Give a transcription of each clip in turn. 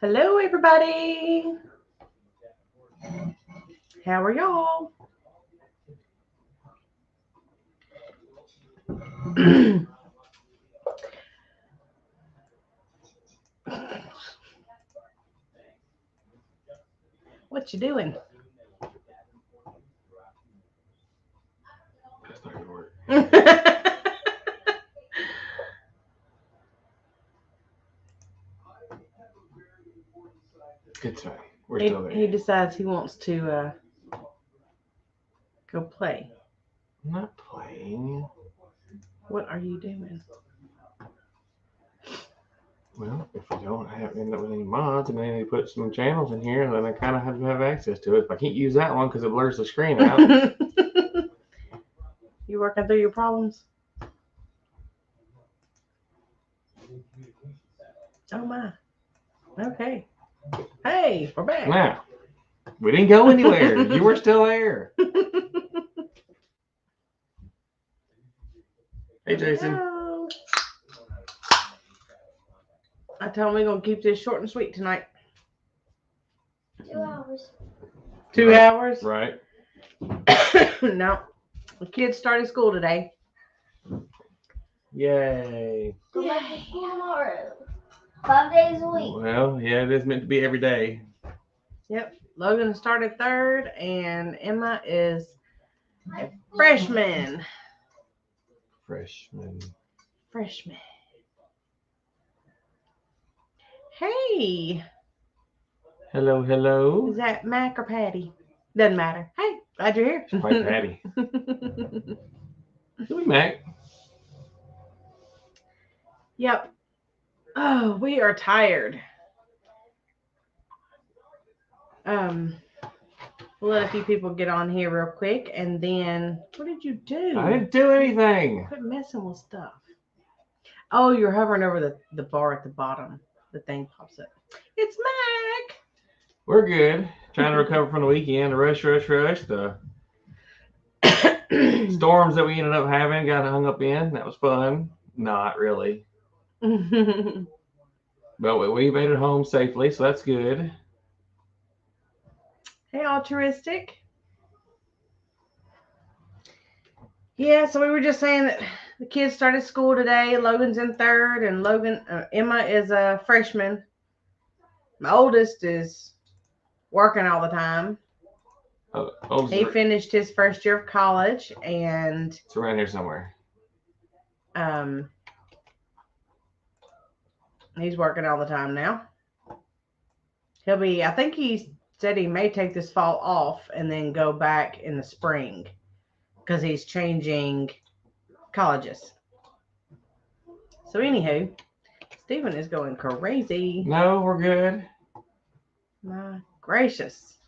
Hello, everybody. How are y'all? What you doing? That's not gonna work. It's fine. We're still there. He decides he wants to go play. I'm not playing. What are you doing? Well, if we don't end up with any mods and then they put some channels in here, then I kind of have to have access to it. If I can't use that one because it blurs the screen out. You working through your problems? Oh my. Okay. Hey, we're back. Now, we didn't go anywhere. You were still there. Hey, Jason. Hello. I told him we're going to keep this short and sweet tonight. 2 hours. 2 hours? Right. No. The kids started school today. Yay. Go back to school tomorrow. 5 days a week. Well, yeah, it is meant to be every day. Yep. Logan started third, and Emma is a freshman. Freshman. Hey. Hello. Is that Mac or Patty? Doesn't matter. Hey, glad you're here. It's quite Patty. Who Mac? Yep. Oh, we are tired. We'll let a few people get on here real quick, and then what did you do? I didn't do anything. Quit messing with stuff. Oh, you're hovering over the bar at the bottom. The thing pops up. It's Mac. We're good. Trying to recover from the weekend. The rush. The storms that we ended up having got hung up in. That was fun. Not really. But we made it home safely, so that's good. Hey, altruistic. Yeah, so we were just saying that the kids started school today. Logan's in third, and Emma is a freshman. My oldest is working all the time. He finished his first year of college, and it's around here somewhere. He's working all the time now. I think he said he may take this fall off and then go back in the spring because he's changing colleges. So anywho, Stephen is going crazy. No, we're good. My gracious.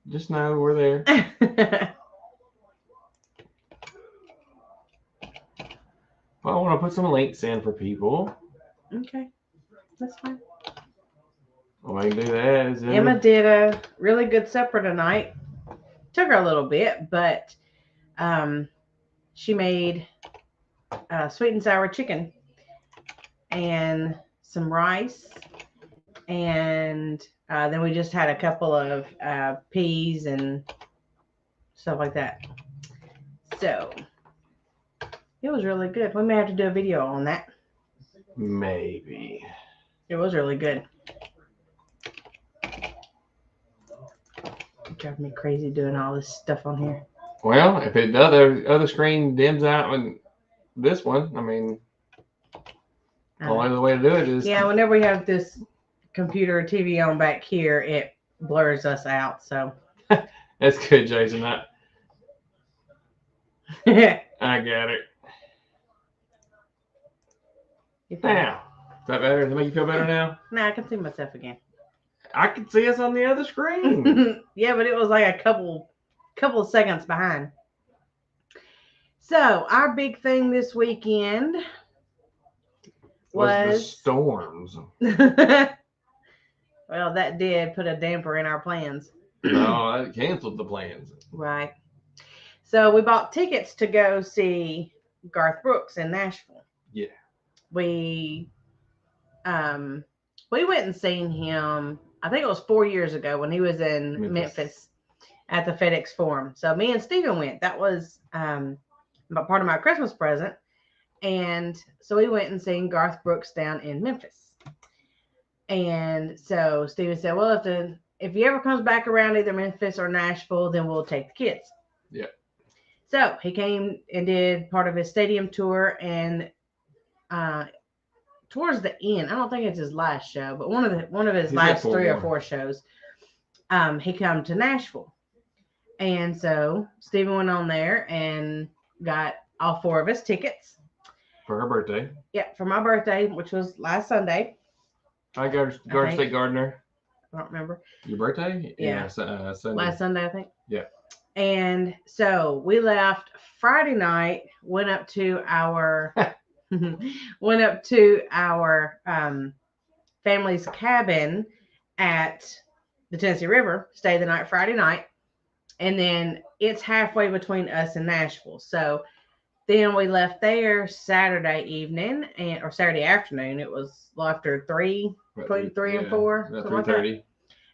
Just know we're there. Well, I want to put some links in for people. Okay, that's fine. Well, I can do that. Emma did a really good supper tonight. Took her a little bit, but she made sweet and sour chicken and some rice, and then we just had a couple of peas and stuff like that. So it was really good. We may have to do a video on that. Maybe. It was really good. It drives me crazy doing all this stuff on here. Well, if the other screen dims out on this one, I mean, the only other way to do it is... Yeah, whenever we have this computer or TV on back here, it blurs us out, so... That's good, Jason. I got it. Now, is that better? Does it make you feel better now? No, I can see myself again. I can see us on the other screen. Yeah, but it was like a couple of seconds behind. So our big thing this weekend was the storms. Well, that did put a damper in our plans. No, that canceled the plans. Right. So we bought tickets to go see Garth Brooks in Nashville. Yeah. We we went and seen him. I think it was 4 years ago when he was in Memphis at the FedEx Forum. So me and Steven went. That was part of my Christmas present. And so we went and seen Garth Brooks down in Memphis. And so Steven said, well, if he ever comes back around either Memphis or Nashville, then we'll take the kids. Yeah. So he came and did part of his stadium tour, and towards the end, I don't think it's his last show, but one of his last 3 or 4 shows, he come to Nashville. And so Steven went on there and got all 4 of us tickets. For her birthday. Yeah, for my birthday, which was last Sunday. Hi, Garden State Gardener. I don't remember. Your birthday? Yeah. Sunday. Last Sunday, I think. Yeah. And so we left Friday night, went up to our family's cabin at the Tennessee River, stayed the night Friday night, and then it's halfway between us and Nashville. So then we left there Saturday evening or Saturday afternoon. It was after 3, between 3 and 4, about 3:30. Like,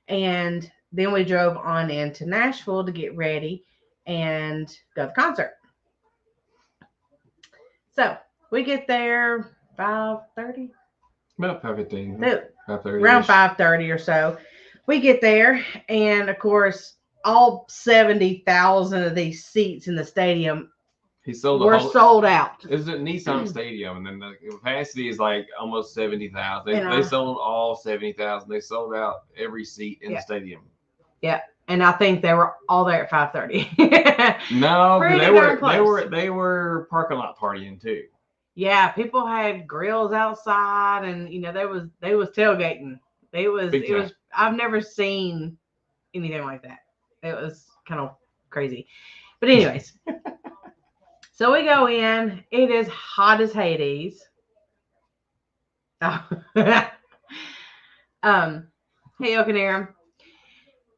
and then we drove on into Nashville to get ready and go to the concert. So we get there 5:30. About 5:15. 5:30. Around 5:30 or so. We get there, and of course, all 70,000 of these seats in the stadium sold out. It's a Nissan Stadium, and then the capacity is like almost 70,000. They sold all 70,000. They sold out every seat in the stadium. Yeah, and I think they were all there at 5:30. No, they were parking lot partying too. Yeah, people had grills outside, and they was tailgating. It was. I've never seen anything like that. It was kind of crazy, but anyways. So we go in. It is hot as Hades. Oh. Hey, Okanera.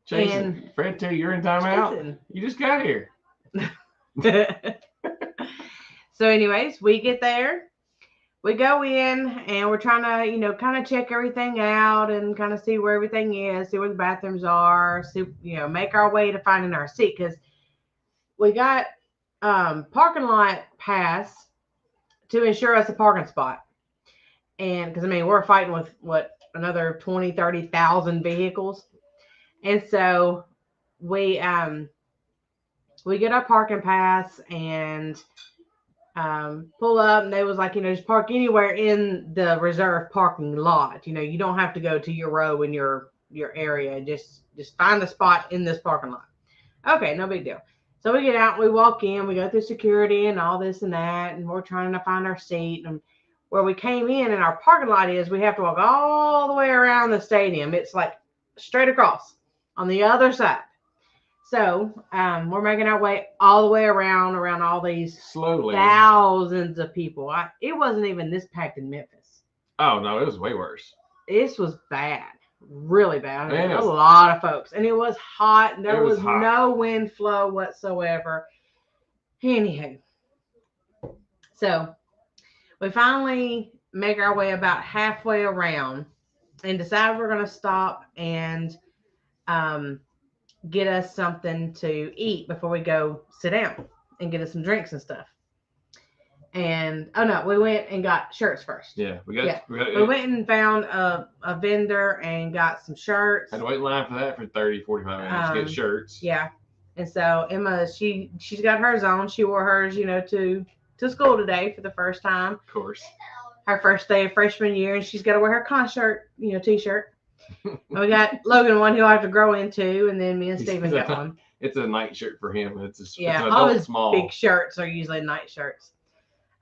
Jason, Fred, too, you're in timeout. You just got here. So, anyways, we get there. We go in, and we're trying to, kind of check everything out and kind of see where everything is, see where the bathrooms are, see, make our way to finding our seat, because we got parking lot pass to ensure us a parking spot. And because we're fighting with another 20, 30,000 vehicles. And so we get our parking pass and pull up, and they was like, just park anywhere in the reserved parking lot. You don't have to go to your row in your area. Just find a spot in this parking lot. Okay, no big deal. So we get out, we walk in, we go through security and all this and that, and we're trying to find our seat. And where we came in and our parking lot is, we have to walk all the way around the stadium. It's like straight across on the other side. So we're making our way all the way around all these slowly thousands of people. It wasn't even this packed in Memphis. Oh, no, it was way worse. This was bad. Really bad. A lot of folks, and it was hot, and there was no wind flow whatsoever. Anywho, so we finally make our way about halfway around and decide we're going to stop and get us something to eat before we go sit down and get us some drinks and stuff. And we went and got shirts first. Yeah, we went and found a vendor and got some shirts. Had to wait in line for that for 30, 45 minutes to get shirts. Yeah. And so Emma, she's got hers on. She wore hers, to school today for the first time. Of course. Her first day of freshman year, and she's got to wear her concert, t-shirt. And we got Logan one he'll have to grow into, and then me and Steven got one. It's a night shirt for him. It's an all adult his small. Big shirts are usually night shirts.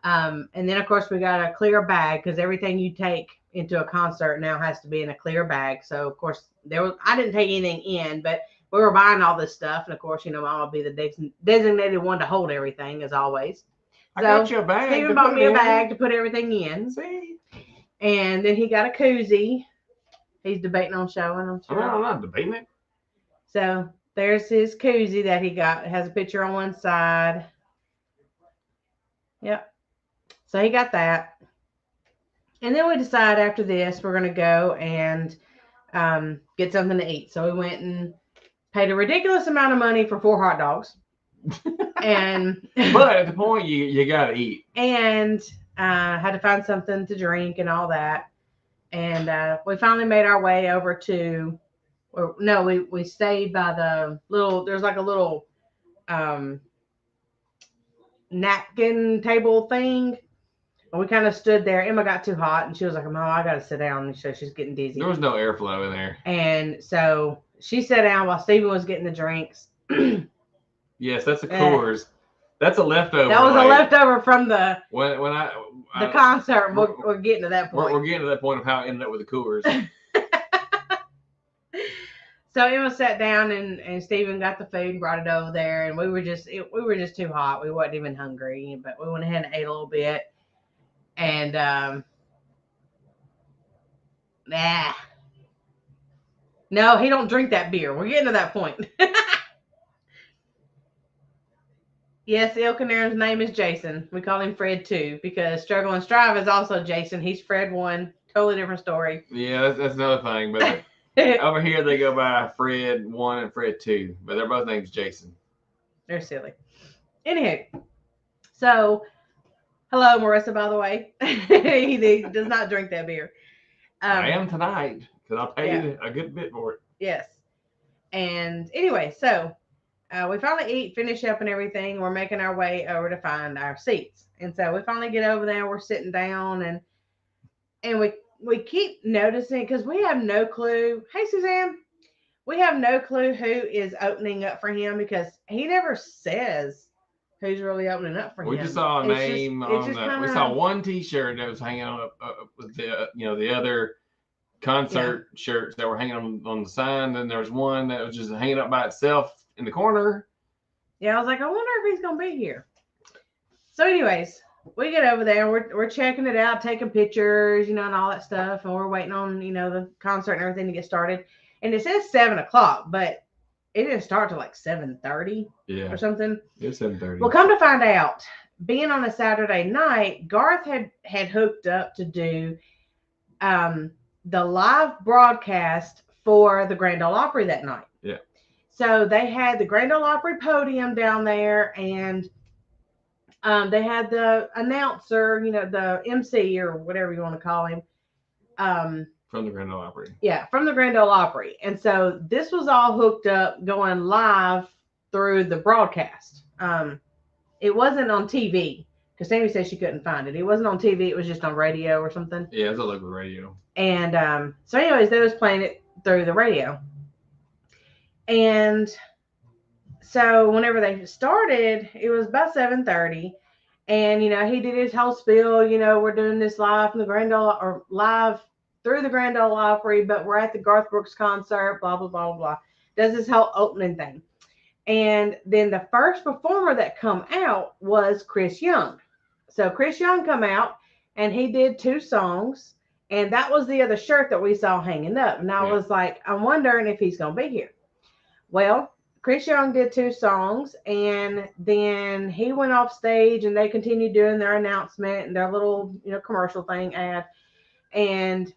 And then of course we got a clear bag, because everything you take into a concert now has to be in a clear bag. So of course I didn't take anything in, but we were buying all this stuff, and of course Mom will be the designated one to hold everything as always. I got you a bag. Steven bought me a bag to put everything in. See? And then he got a koozie. He's debating on showing. I'm sure. I'm not debating it. So there's his koozie that he got. It has a picture on one side. Yep. So he got that. And then we decide after this we're gonna go and get something to eat. So we went and paid a ridiculous amount of money for 4 hot dogs, and But at the point, you gotta eat. and had to find something to drink and all that. And we finally made our way over to, or no, we stayed by the little. There's like a little um, napkin table thing. And we kind of stood there. Emma got too hot, and she was like, "Mom, I gotta sit down." And so she's getting dizzy. There was no airflow in there. And so she sat down while Stephen was getting the drinks. Yes, that's a Coors. That's a leftover. That was a leftover from the concert. We're getting to that point. We're getting to that point of how it ended up with the Coors. So Emma sat down and Stephen got the food and brought it over there, and we were just too hot. We wasn't even hungry, but we went ahead and ate a little bit. And no, he don't drink that beer. We're getting to that point. Yes, El Canaro's name is Jason. We call him Fred too, because Struggle and Strive is also Jason. He's Fred 1. Totally different story. Yeah, that's another thing. But over here they go by Fred 1 and Fred 2, but they're both names Jason. They're silly. Anywho, so hello, Marissa. By the way, he does not drink that beer. I am tonight because I paid a good bit for it. Yes. And anyway, so we finally finish up and everything. We're making our way over to find our seats. And so we finally get over there. We're sitting down and we keep noticing, because we have no clue. Hey, Suzanne. We have no clue who is opening up for him, because he never says who's really opening up for him. We just saw a name on the. We saw one T-shirt that was hanging up with the other concert shirts that were hanging on the sign. Then there was one that was just hanging up by itself in the corner. Yeah, I was like, I wonder if he's gonna be here. So, anyways, we get over there. We're checking it out, taking pictures, and all that stuff, and we're waiting on the concert and everything to get started. And it says 7:00, but it didn't start till like 7:30 or something. It was 7:30. Well, come to find out, being on a Saturday night, Garth had hooked up to do the live broadcast for the Grand Ole Opry that night. Yeah. So they had the Grand Ole Opry podium down there, and they had the announcer, the MC or whatever you want to call him. From the Grand Ole Opry. Yeah, from the Grand Ole Opry. And so this was all hooked up, going live through the broadcast. It wasn't on TV, because Sammy said she couldn't find it. It wasn't on TV. It was just on radio or something. Yeah, it was a local radio. And so anyways, they was playing it through the radio. And so whenever they started, it was about 7:30. And, he did his whole spiel, we're doing this live from the Grand Ole, or live through the Grand Ole Opry, but we're at the Garth Brooks concert, blah, blah, blah, blah. Does this whole opening thing. And then the first performer that come out was Chris Young. So Chris Young come out, and he did 2 songs, and that was the other shirt that we saw hanging up. And I was like, I'm wondering if he's going to be here. Well, Chris Young did 2 songs, and then he went off stage, and they continued doing their announcement and their little, commercial thing ad. And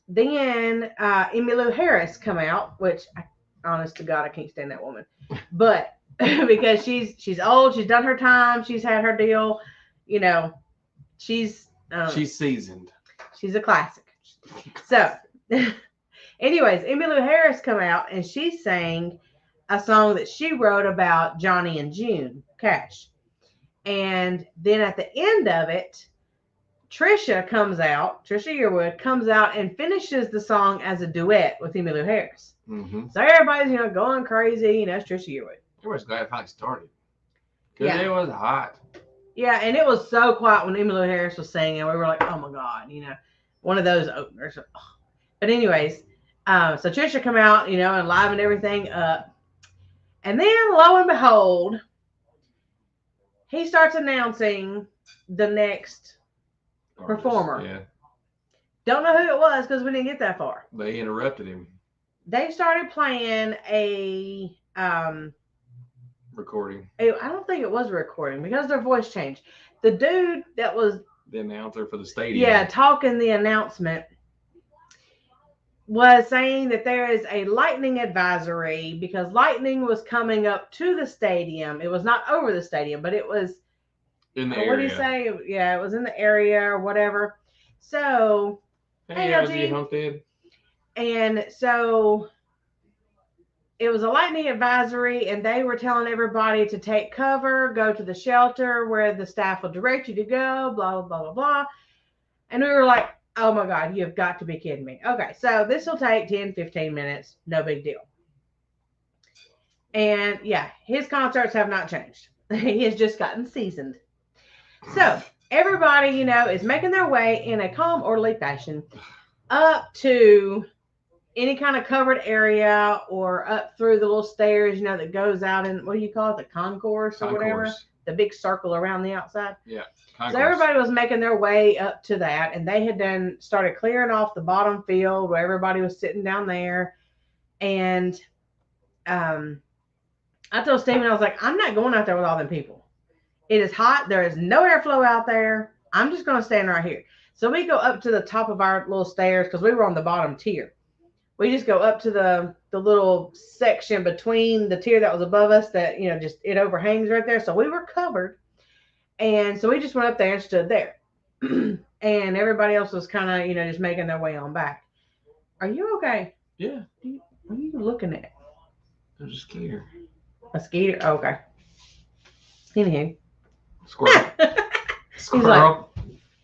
then Emmylou Harris come out, which, honest to God, I can't stand that woman. But because she's old, she's done her time, she's had her deal, she's seasoned. She's a classic. So, anyways, Emmylou Harris come out, and she sang a song that she wrote about Johnny and June Cash. And then at the end of it, Trisha Yearwood comes out and finishes the song as a duet with Emmylou Harris. Mm-hmm. So everybody's, going crazy. It's Trisha Yearwood. Everybody's glad how it started. Because it was hot. Yeah, and it was so quiet when Emmylou Harris was singing. We were like, oh my God, one of those openers. But anyways, so Trisha come out, and liven everything up. And then, lo and behold, he starts announcing the next performer. Yeah. Don't know who it was, because we didn't get that far. They interrupted him. They started playing a recording. I don't think it was a recording, because their voice changed. The dude that was the announcer for the stadium. Yeah, talking the announcement was saying that there is a lightning advisory because lightning was coming up to the stadium. It was not over the stadium, but it was in the area. What do you say? Yeah, it was in the area or whatever. So, hey LG Homestead. And so it was a lightning advisory, and they were telling everybody to take cover, go to the shelter where the staff will direct you to go, blah, blah, blah, blah, blah. And we were like, oh my God, you've got to be kidding me. Okay, so this will take 10, 15 minutes. No big deal. And yeah, his concerts have not changed. He has just gotten seasoned. So everybody, is making their way in a calm, orderly fashion up to any kind of covered area or up through the little stairs, that goes out in, what do you call it? The concourse or whatever. The big circle around the outside. Yeah. So everybody was making their way up to that, and they had started clearing off the bottom field where everybody was sitting down there. And I told Stephen, I was like, I'm not going out there with all them people. It is hot. There is no airflow out there. I'm just going to stand right here. So we go up to the top of our little stairs because we were on the bottom tier. We just go up to the little section between the tier that was above us that, just it overhangs right there. So we were covered. And so we just went up there and stood there. And everybody else was kind of, just making their way on back. Are you okay? Yeah. What are you looking at? I'm just scared. A skeeter? Oh, okay. Anywho. Squirrel. Squirrel.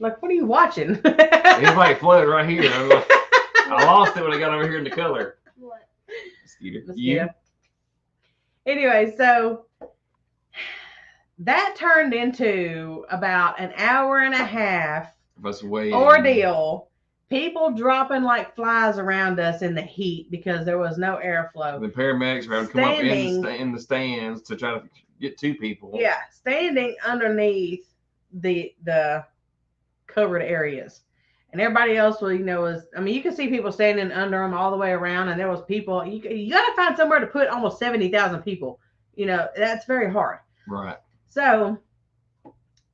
Like, what are you watching? It's like floating right here. I lost it when I got over here in the color. What? Mosquito. You? Anyway, so that turned into about an hour and a half ordeal. People dropping like flies around us in the heat because there was no airflow. The paramedics were having to come up in the stands to try to get to people. Yeah, standing underneath the covered areas. And everybody else was, you can see people standing under them all the way around, and there was people. You got to find somewhere to put almost 70,000 people. That's very hard. Right. So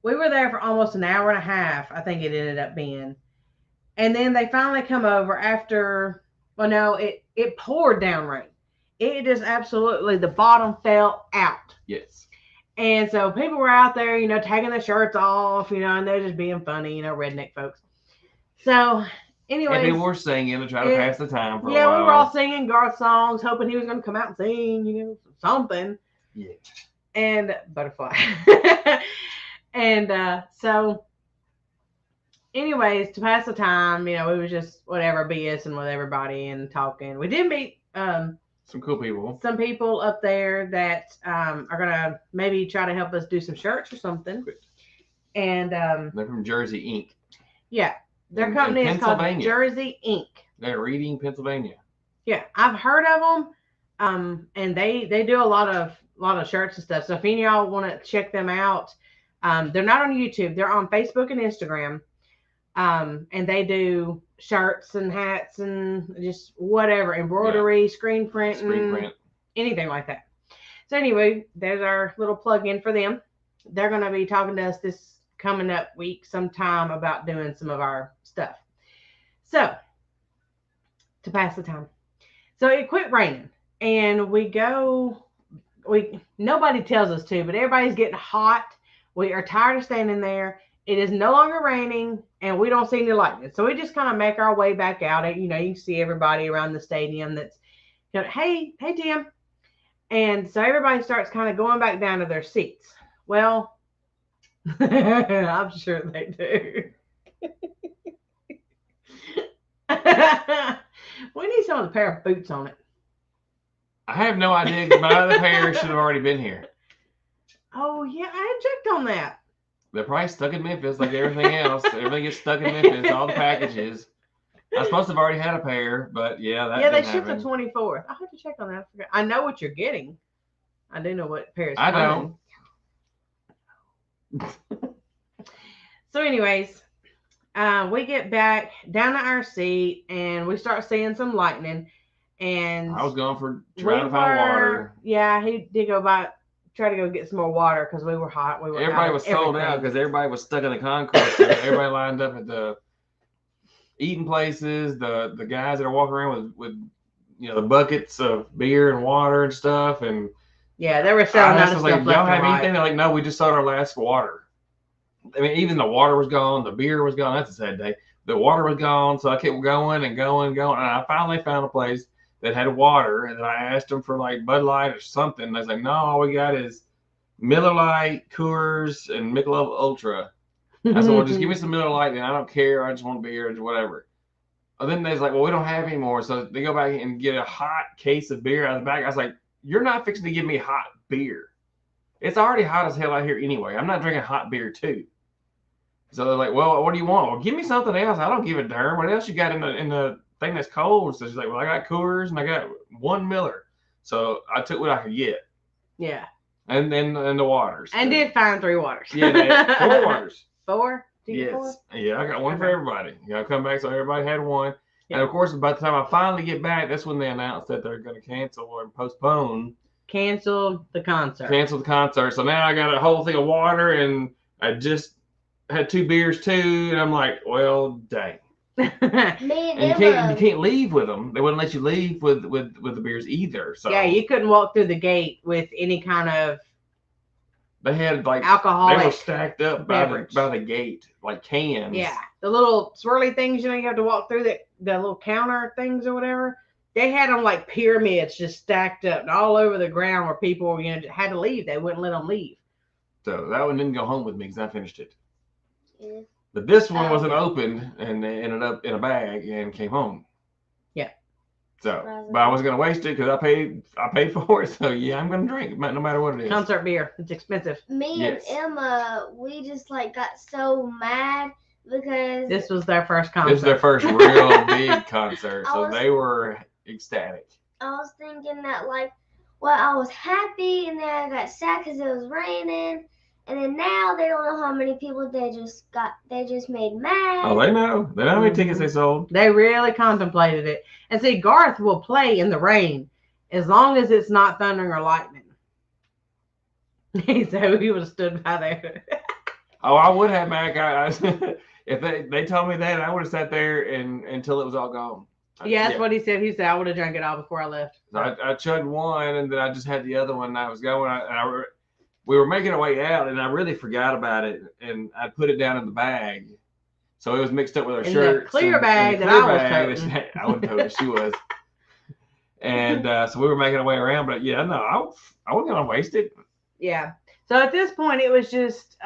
we were there for almost an hour and a half, I think it ended up being. And then they finally come over after, it poured down rain. It just absolutely, the bottom fell out. Yes. And so people were out there, taking their shirts off, and they're just being funny, redneck folks. So, anyways. And people were singing to try to pass the time for a while. Yeah, we were all singing Garth songs, hoping he was going to come out and sing, something. Yeah. And Butterfly. And so, anyways, to pass the time, we was just whatever BSing with everybody and talking. We did meet some cool people. Some people up there that are gonna maybe try to help us do some shirts or something. And they're from Jersey Inc. Yeah, their company is called Jersey Inc. They're Reading, Pennsylvania. Yeah, I've heard of them. And they do a lot of shirts and stuff. So if any of y'all want to check them out, they're not on YouTube. They're on Facebook and Instagram. And they do shirts and hats and just whatever, embroidery, screen print, anything like that. So anyway, there's our little plug-in for them. They're going to be talking to us this coming up week sometime about doing some of our stuff. So, to pass the time. So it quit raining, and nobody tells us to, but everybody's getting hot. We are tired of standing there. It is no longer raining, and we don't see any lightning. So we just kind of make our way back out. You can see everybody around the stadium that's, hey, Tim. And so everybody starts kind of going back down to their seats. Well, I'm sure they do. We need some of the pair of boots on it. I have no idea because my other pair should have already been here. Oh, yeah, I had checked on that. They're probably stuck in Memphis like everything else. Everything gets stuck in Memphis, all the packages. I'm supposed to have already had a pair, but yeah, that they shipped the 24th. I have to check on that. I know what you're getting. I do know what pair is I coming. don't. So anyways, we get back down to our seat, and we start seeing some lightning. And I was going for trying to find water. Yeah, he did go try to go get some more water because we were hot. Everybody was sold out because everybody was stuck in the concourse. So everybody lined up at the eating places. The guys that are walking around with the buckets of beer and water and stuff. And yeah, they were selling out of stuff like, left y'all have and right. anything? They're like, no, we just sold our last water. I mean, even the water was gone. The beer was gone. That's a sad day. The water was gone. So I kept going and going and going. And I finally found a place that had water. And then I asked them for like Bud Light or something. And they was like, no, all we got is Miller Lite, Coors, and Michelob Ultra. I said, well, just give me some Miller Lite. And I don't care. I just want beer or whatever. And then they was like, well, we don't have any more. So they go back and get a hot case of beer out of the back. I was like, you're not fixing to give me hot beer. It's already hot as hell out here anyway. I'm not drinking hot beer too. So they're like, well, what do you want? Well, give me something else. I don't give a darn. What else you got in the thing that's cold? So she's like, well, I got Coors and I got one Miller. So I took what I could get. Yeah. And then the waters. And did find 3 waters. Yeah, 4 waters. 4? Yes. 4? Yeah, I got one for everybody. You gotta come back so everybody had one. Yeah. And of course, by the time I finally get back, that's when they announced that they're going to cancel or postpone. Canceled the concert. Canceled the concert. So now I got a whole thing of water, and I just had 2 beers too, and I'm like, well, dang. And you can't leave with them. They wouldn't let you leave with the beers either. So yeah, you couldn't walk through the gate with any kind of. They had like alcoholic. They were stacked up by the gate, like cans. Yeah, the little swirly things you have to walk through, the little counter things or whatever. They had them like pyramids, just stacked up all over the ground where people had to leave. They wouldn't let them leave. So that one didn't go home with me because I finished it. Yeah. But this one wasn't opened, and they ended up in a bag and came home. Yeah. So, but I wasn't gonna waste it because I paid for it. So yeah, I'm gonna drink it no matter what it is. Concert beer, it's expensive. Me and Emma, we just like got so mad because this was their first concert. This was their first real big concert, so they were ecstatic. I was thinking that I was happy, and then I got sad because it was raining. And then now they don't know how many people they just made mad. Oh, they know. They know how many tickets they sold. They really contemplated it. And see, Garth will play in the rain as long as it's not thundering or lightning. So he would have stood by there. Oh, I would have, Mac. If they told me that, I would have sat there until it was all gone. Yeah, that's what he said. He said, I would have drank it all before I left. So I chugged one, and then I just had the other one, and I was going. We were making our way out, and I really forgot about it, and I put it down in the bag. So it was mixed up with our shirts. The clear bag that I was toting. I wouldn't tote it. She was. And so we were making our way around, but yeah, no, I wasn't going to waste it. Yeah. So at this point, it was just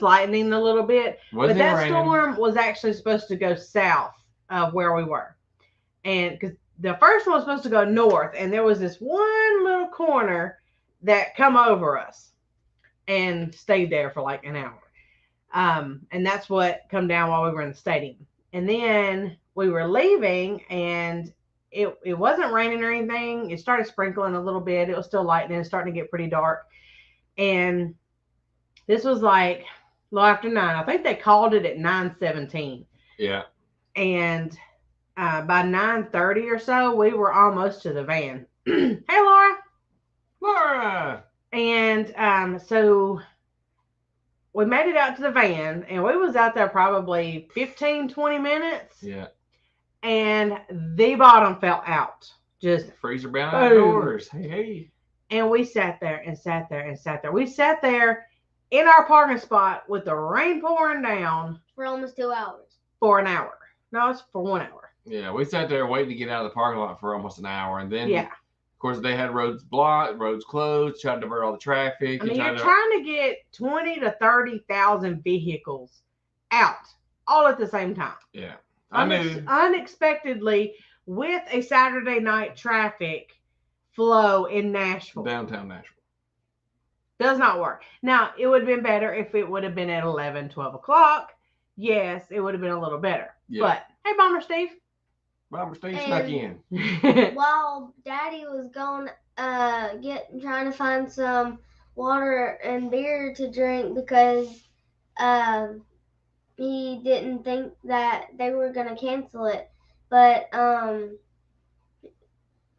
lightning a little bit. But that storm was actually supposed to go south of where we were. And because the first one was supposed to go north, and there was this one little corner that come over us and stayed there for like an hour. And that's what come down while we were in the stadium. And then we were leaving, and it wasn't raining or anything. It started sprinkling a little bit. It was still lightning. It was starting to get pretty dark. And this was like a little after 9. I think they called it at 9:17. Yeah. And by 9:30 or so, we were almost to the van. Hey, Laura. And so we made it out to the van, and we was out there probably 15-20 minutes. Yeah. And the bottom fell out. Just freezer bound outdoors. Hey. And we sat there and sat there and sat there. We sat there in our parking spot with the rain pouring down for almost 2 hours. For an hour. No, it's for 1 hour. Yeah, we sat there waiting to get out of the parking lot for almost an hour, and then of course, they had roads blocked, roads closed, tried to divert all the traffic. I mean, you're trying to get 20 to 30,000 vehicles out all at the same time. Yeah. Unexpectedly, with a Saturday night traffic flow in Nashville. Downtown Nashville. Does not work. Now, it would have been better if it would have been at 11, 12 o'clock. Yes, it would have been a little better. Yeah. But, hey, Bomber Steve. Bomber Steve snuck in. While Daddy was going trying to find some water and beer to drink because he didn't think that they were going to cancel it. But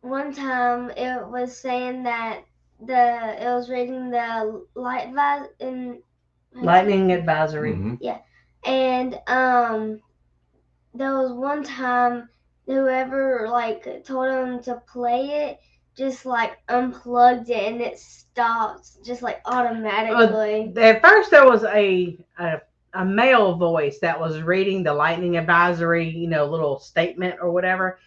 one time it was saying that it was reading the lightning advisory. Mm-hmm. Yeah, and there was one time whoever like told him to play it just like unplugged it and it stopped just like automatically. At first there was a male voice that was reading the lightning advisory, little statement or whatever.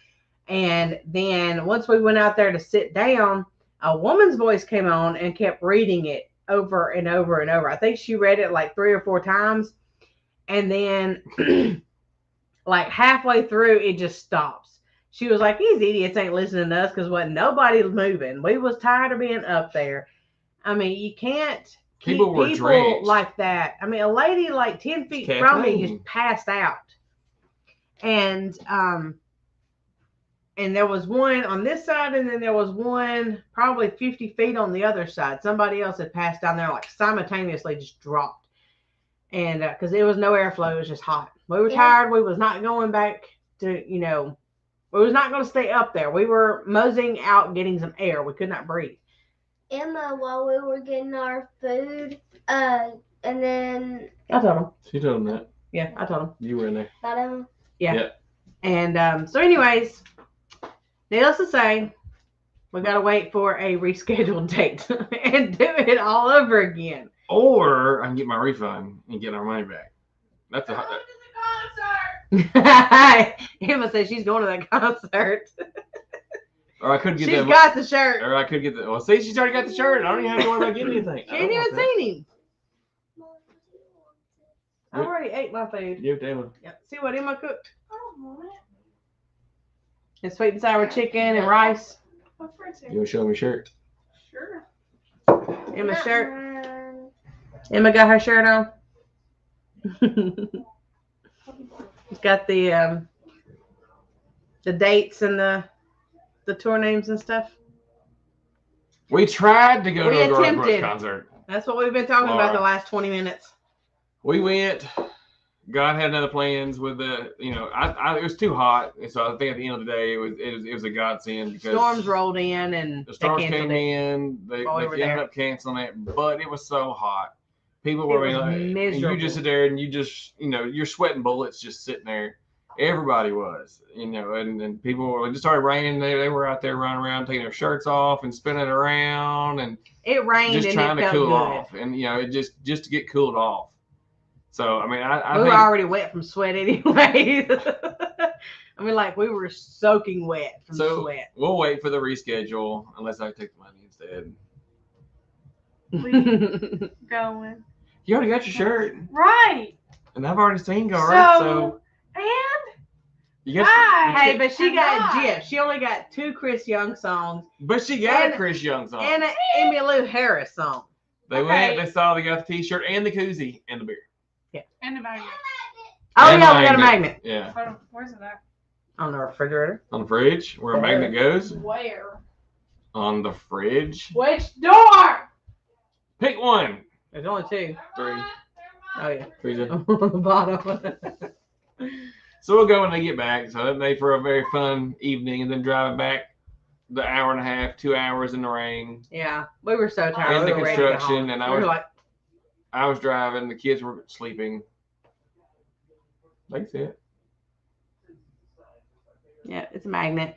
And then once we went out there to sit down, a woman's voice came on and kept reading it over and over and over. I think she read it like 3 or 4 times. And then like halfway through, it just stops. She was like, these idiots ain't listening to us because nobody moving. We was tired of being up there. I mean, you can't keep people like that. I mean, a lady like 10 feet from me just passed out. And there was one on this side, and then there was one probably 50 feet on the other side. Somebody else had passed down there, like simultaneously just dropped. And because there was no airflow, it was just hot. We were tired. We was not going back to, we was not going to stay up there. We were moseying out, getting some air. We could not breathe. Emma, while we were getting our food, and then I told him. She told him that. Yeah, I told him. You were in there. Not Emma. Yeah. Yep. And so, anyways, needless to say, we got to wait for a rescheduled date and do it all over again. Or I can get my refund and get our money back. That's a concert. Emma says she's going to that concert. Or I could get She's got the shirt. Or I could get the. Well, see, she's already got the shirt. I don't even have to worry about getting anything. She ain't even seen him. I already ate my food. You have yeah. See what Emma cooked? And sweet and sour chicken and rice. You want to show me your shirt? Sure. Emma's shirt. Emma got her shirt on. It's got the dates and the tour names and stuff. We tried to go to a Garth Brooks concert. That's what we've been talking about the last 20 minutes. We went. God had other plans with the, it was too hot, and so I think at the end of the day it was a godsend because storms rolled in and the storms came in. They ended up canceling it, but it was so hot. People were miserable. And you just sit there and you just you're sweating bullets just sitting there. Everybody was, and people were, it just started raining. They were out there running around, taking their shirts off and spinning around, and it rained just and trying it to cool good. off, and it just to get cooled off. So I mean, I we were already wet from sweat anyway. I mean, like we were soaking wet from sweat. We'll wait for the reschedule unless I take the money instead. Going. You already got your shirt, right? And I've already seen Garth, so. And you hey, but she got Jeff. She only got 2 Chris Young songs. But she got a Chris Young song. And an Emmylou Harris song. They went, they saw, they got the t-shirt and the koozie and the beer. Yeah. And the magnet. Oh, yeah, we got a magnet. Yeah. Where's it at? On the refrigerator. On the fridge, where a magnet goes. Where? On the fridge. Which door? Pick one. There's only 2. 3. Oh, yeah. 3's on the bottom. So we'll go when they get back. So that made for a very fun evening, and then driving back the hour and a half, 2 hours in the rain. Yeah, we were so tired. In the construction, and I was driving. The kids were sleeping. That's it. Yeah, it's a magnet.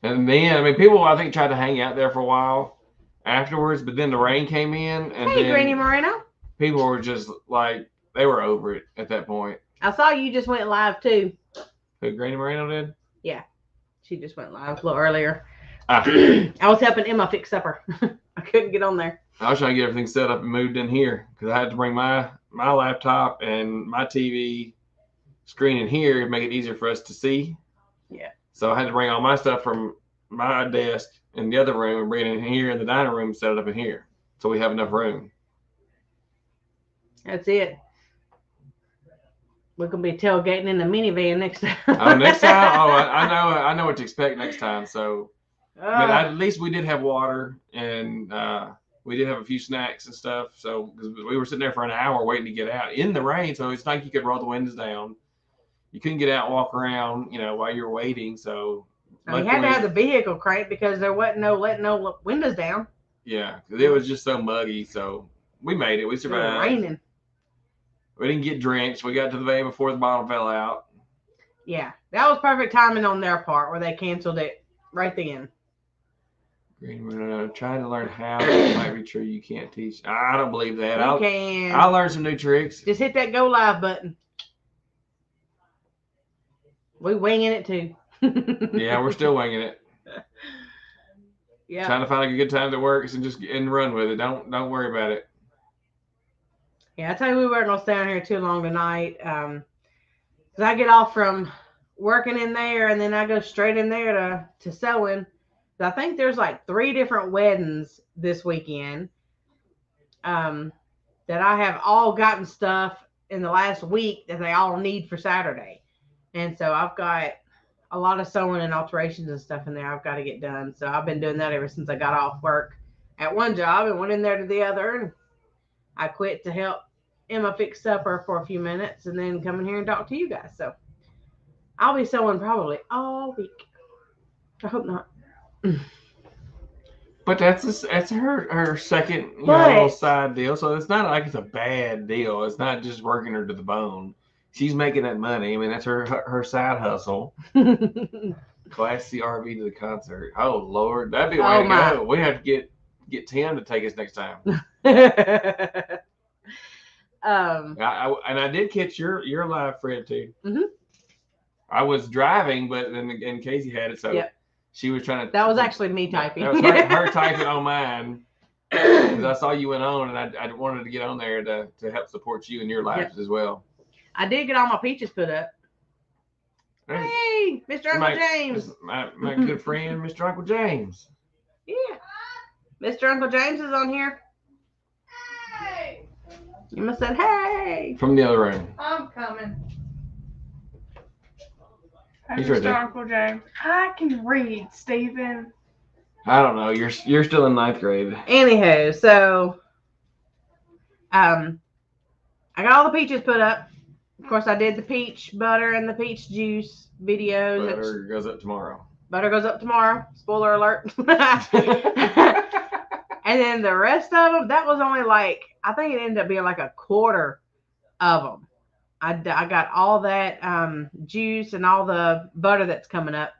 And then, I mean, people I think tried to hang out there for a while afterwards, but then the rain came in, and hey, Granny Moreno. People were just like they were over it at that point. I saw you just went live too. Who, Granny Moreno did? Yeah, she just went live a little earlier. I was helping Emma fix supper. I couldn't get on there. I was trying to get everything set up and moved in here because I had to bring my laptop and my TV screen in here to make it easier for us to see. Yeah. So I had to bring all my stuff from my desk in the other room and bring it in here in the dining room and set it up in here so we have enough room. That's it. We're gonna be tailgating in the minivan next time. Next time? Oh, I know what to expect next time. So, but at least we did have water and we did have a few snacks and stuff. So, because we were sitting there for an hour waiting to get out in the rain, so it's not like you could roll the windows down. You couldn't get out and walk around, while you were waiting. So, you had to have the vehicle cranked because there wasn't no letting no windows down. Yeah, because it was just so muggy. So we made it. We It was survived. raining. We didn't get drenched. We got to the van before the bottom fell out. Yeah, that was perfect timing on their part where they canceled it right then. Green, trying to learn how it might be true. You can't teach. I don't believe that. You can. I'll learn some new tricks. Just hit that go live button. We winging it too. Yeah, we're still winging it. Yeah. Trying to find a good time that works and run with it. Don't worry about it. Yeah, I tell you, we weren't gonna stay on here too long tonight. Cause I get off from working in there, and then I go straight in there to sewing. I think there's like 3 different weddings this weekend. That I have all gotten stuff in the last week that they all need for Saturday, and so I've got a lot of sewing and alterations and stuff in there I've got to get done. So I've been doing that ever since I got off work at one job and went in there to the other, and I quit to help Emma fix supper for a few minutes and then come in here and talk to you guys. So I'll be sewing probably all week. I hope not. But that's her second little side deal. So it's not like it's a bad deal. It's not just working her to the bone. She's making that money. I mean, that's her side hustle. Class C RV to the concert. Oh Lord, that'd be a way to go. We have to get Tim to take us next time. I did catch your live Fred too. Mm-hmm. I was driving, but then Casey had it, so yep. She was trying to. That was actually me typing. That was her typing on mine. Because I saw you went on, and I wanted to get on there to help support you in your lives as well. I did get all my peaches put up. Hey, Mr. Uncle James. My good friend, Mr. Uncle James. Yeah. Mr. Uncle James is on here. Hey. You must have said, hey. From the other room. I'm coming. He's right there. Uncle James. I can read, Stephen. I don't know. You're still in 9th grade. Anywho, so I got all the peaches put up. Of course, I did the peach butter and the peach juice videos. Butter goes up tomorrow. Butter goes up tomorrow. Spoiler alert. And then the rest of them, that was only like, I think it ended up being like a quarter of them. I got all that juice and all the butter that's coming up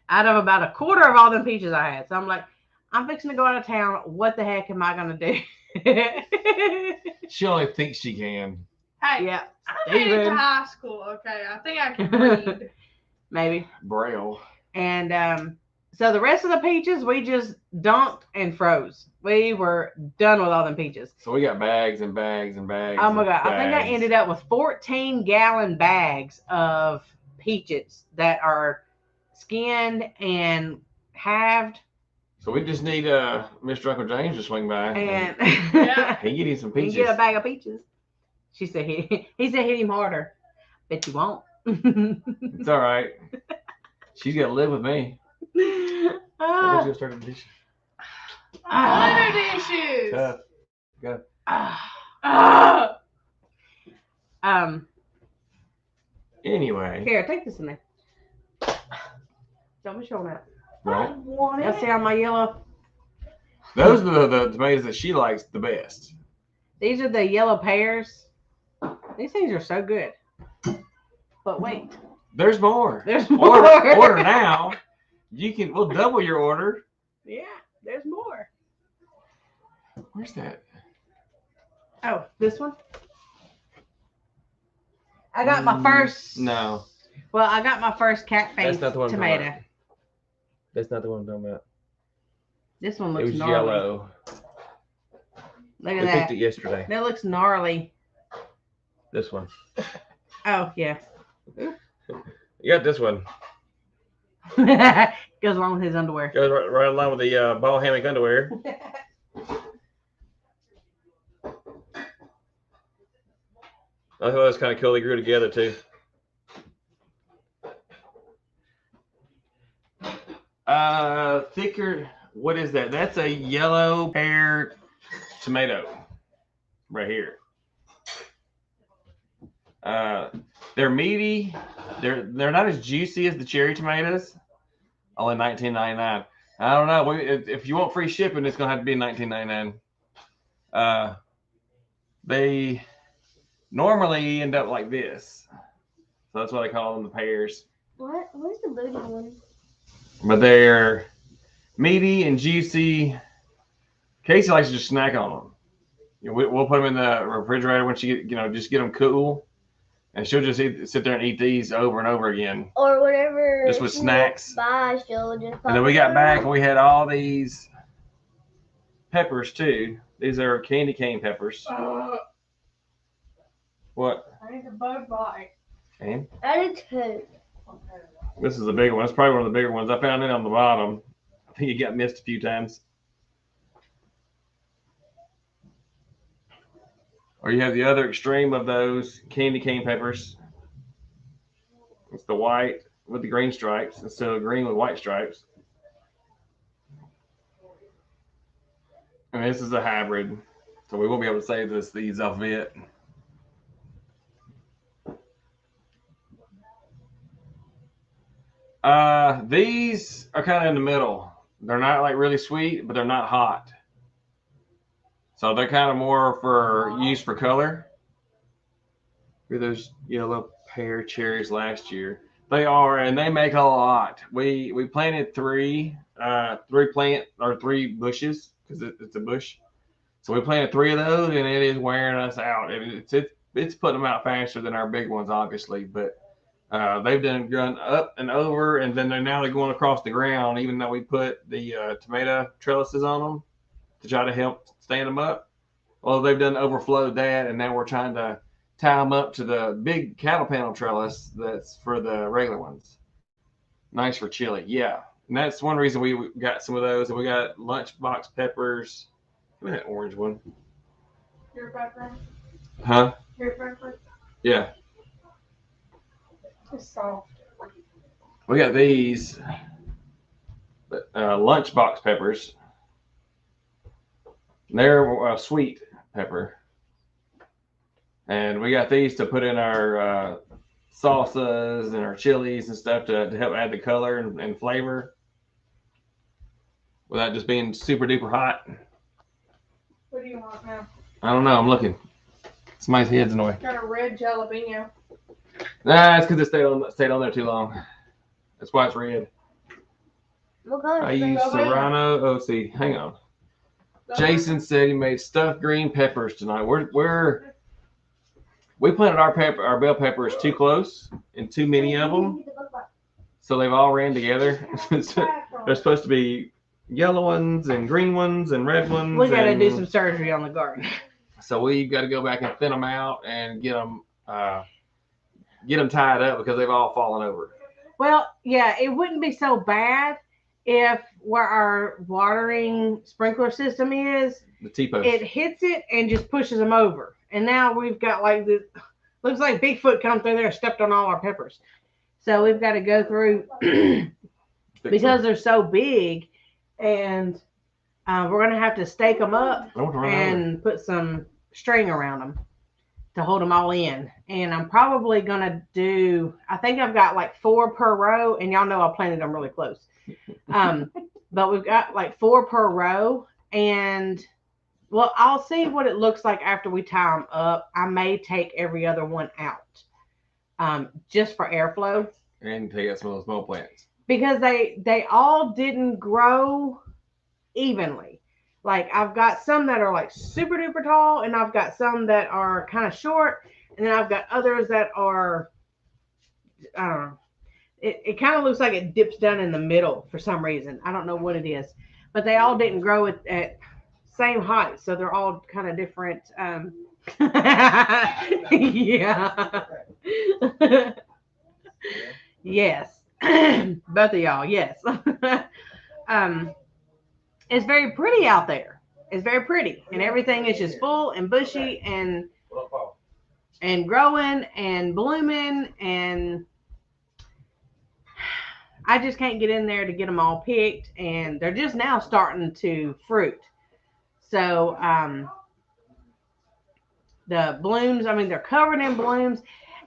out of about a quarter of all them peaches I had. So I'm like, I'm fixing to go out of town. What the heck am I going to do? She only thinks she can. Hey, yeah. I made it to high school, okay? I think I can read. Maybe. Braille. And so the rest of the peaches, we just dumped and froze. We were done with all them peaches. So we got bags and bags and bags. Oh my God. I think I ended up with 14-gallon bags of peaches that are skinned and halved. So we just need Mr. Uncle James to swing by. And yeah. He get him some peaches. He get a bag of peaches. She said he said hit him harder. Bet you won't. It's all right. She's got to live with me. I'm just starting dishes. Litter dishes. Tough. Go. Anyway. Here, take this in there. Don't be showing that. Right. Now see on my yellow. Those are the tomatoes that she likes the best. These are the yellow pears. These things are so good. But wait. There's more. There's more. Order now. We'll double your order. Yeah, there's more. Where's that? Oh, this one? I got my first. No. Well, I got my first cat face tomato. That's not the one I'm talking about. This one looks gnarly. It was yellow. Look at that. We picked it yesterday. That looks gnarly. This one. Oh, yeah. You got this one. Goes along with his underwear. Goes right along with the ball hammock underwear. I thought that was kind of cool. They grew together too. Thicker. What is that? That's a yellow pear tomato right here. They're meaty. They're not as juicy as the cherry tomatoes. Only $19.99. I don't know. If you want free shipping, it's gonna have to be $19.99. They normally end up like this, so that's why they call them the pears. Where's the booty one? But they're meaty and juicy. Casey likes to just snack on them. We'll put them in the refrigerator when she just get them cool, and she'll just sit there and eat these over and over again. Or whatever. Just with snacks. Buy, she'll just. And then we got back and we had all these peppers too. These are candy cane peppers. What? I need a bug bite. And I did too. this is a big one. It's probably one of the bigger ones. I found it on the bottom. I think it got missed a few times. Or you have the other extreme of those candy cane peppers. It's the white with the green stripes instead of green with white stripes. And this is a hybrid, so we won't be able to save these off of it. These are kind of in the middle. They're not like really sweet, but they're not hot. So they're kind of more for use for color. Look at those yellow pear cherries last year. They are, and they make a lot. We planted three bushes because it's a bush. So we planted 3 of those, and it is wearing us out. It's putting them out faster than our big ones, obviously, but they've gone up and over, and then they're going across the ground. Even though we put the tomato trellises on them to try to help stand them up. Well, they've overflowed that, and now we're trying to tie them up to the big cattle panel trellis that's for the regular ones. Nice for chili, yeah. And that's one reason we got some of those. And we got lunchbox peppers. Give me that orange one. Your pepper? Huh? Your pepper? Yeah. It's soft. We got these lunchbox peppers. They're sweet pepper. And we got these to put in our salsas and our chilies and stuff to help add the color and flavor without just being super duper hot. What do you want now? I don't know. I'm looking. Somebody's head's in the way. Got a red jalapeno. Nah, it's because it stayed on there too long. That's why it's red. What color? I use Serrano. Oh, see, hang on. Jason said he made stuffed green peppers tonight. We planted our bell peppers too close and too many of them, so they've all ran together. They're supposed to be yellow ones and green ones and red ones. We got to do some surgery on the garden. So we've got to go back and thin them out and get them tied up because they've all fallen over. Well, yeah, it wouldn't be so bad if where our watering sprinkler system is, the T-post, it hits it and just pushes them over. And now we've got like this, looks like Bigfoot come through there and stepped on all our peppers. So we've got to go through because they're so big, and we're going to have to stake them up and put some string around them to hold them all in. And I'm probably going to do, I think I've got like 4 per row, and y'all know I planted them really close. But we've got like 4 per row, and well, I'll see what it looks like after we tie them up. I may take every other one out, just for airflow. And take out some of those small plants. Because they all didn't grow evenly. Like I've got some that are like super duper tall, and I've got some that are kind of short, and then I've got others that are, I don't know. It kind of looks like it dips down in the middle for some reason. I don't know what it is, but they all didn't grow at same height, so they're all kind of different. Yeah. Yes. Both of y'all, yes. It's very pretty out there. It's very pretty, and everything is just full and bushy and growing and blooming, and I just can't get in there to get them all picked, and they're just now starting to fruit. So the blooms, I mean, they're covered in blooms.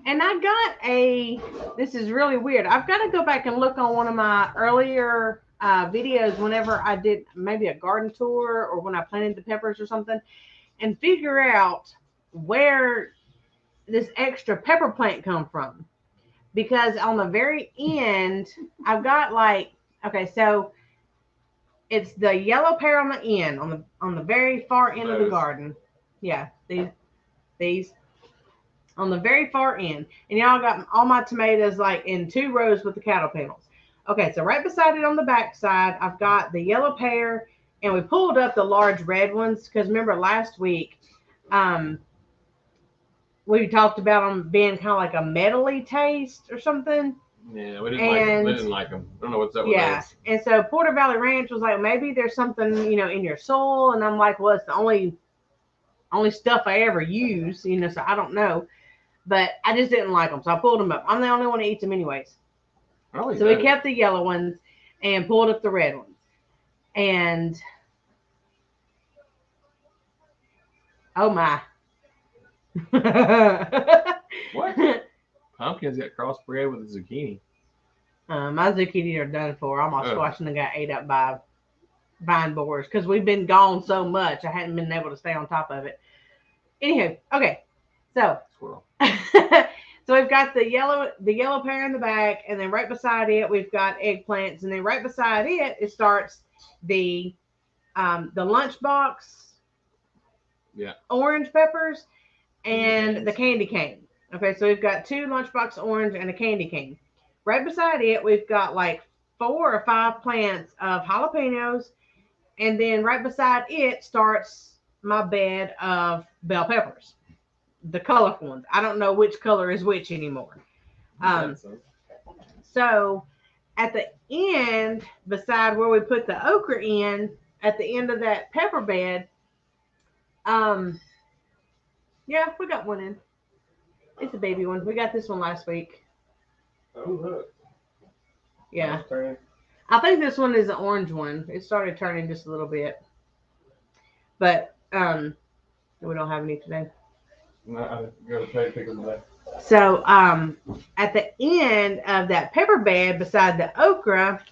And I got this is really weird. I've got to go back and look on one of my earlier videos whenever I did maybe a garden tour or when I planted the peppers or something, and figure out where this extra pepper plant come from. Because on the very end, I've got like, okay, so it's the yellow pear on the end, on the very far end of the garden. Yeah, these on the very far end. And y'all got all my tomatoes like in 2 rows with the cattle panels. Okay, so right beside it on the back side, I've got the yellow pear, and we pulled up the large red ones because remember last week, we talked about them being kind of like a metally taste or something. Yeah, we didn't like them. I don't know what's up with those. And so Porter Valley Ranch was like, maybe there's something, in your soil. And I'm like, well, it's the only stuff I ever use, so I don't know. But I just didn't like them, so I pulled them up. I'm the only one that eats them anyways. So we kept the yellow ones and pulled up the red ones. And oh my. What? Pumpkins got crossbred with a zucchini. My zucchini are done for. All my squashing and got ate up by vine borers because we've been gone so much. I hadn't been able to stay on top of it. Anywho, okay. So so we've got the yellow pear in the back, and then right beside it we've got eggplants, and then right beside it starts the lunchbox orange peppers and the candy cane. Okay, so we've got 2 lunchbox orange and a candy cane. Right beside it we've got like 4 or 5 plants of jalapenos, and then right beside it starts my bed of bell peppers. The colorful ones. I don't know which color is which anymore. So at the end, beside where we put the okra in, at the end of that pepper bed, yeah, we got one in. It's a baby one. We got this one last week. Oh, look. Yeah. I think this one is an orange one. It started turning just a little bit. But we don't have any today. No, I go pick them today. So at the end of that pepper bed beside the okra,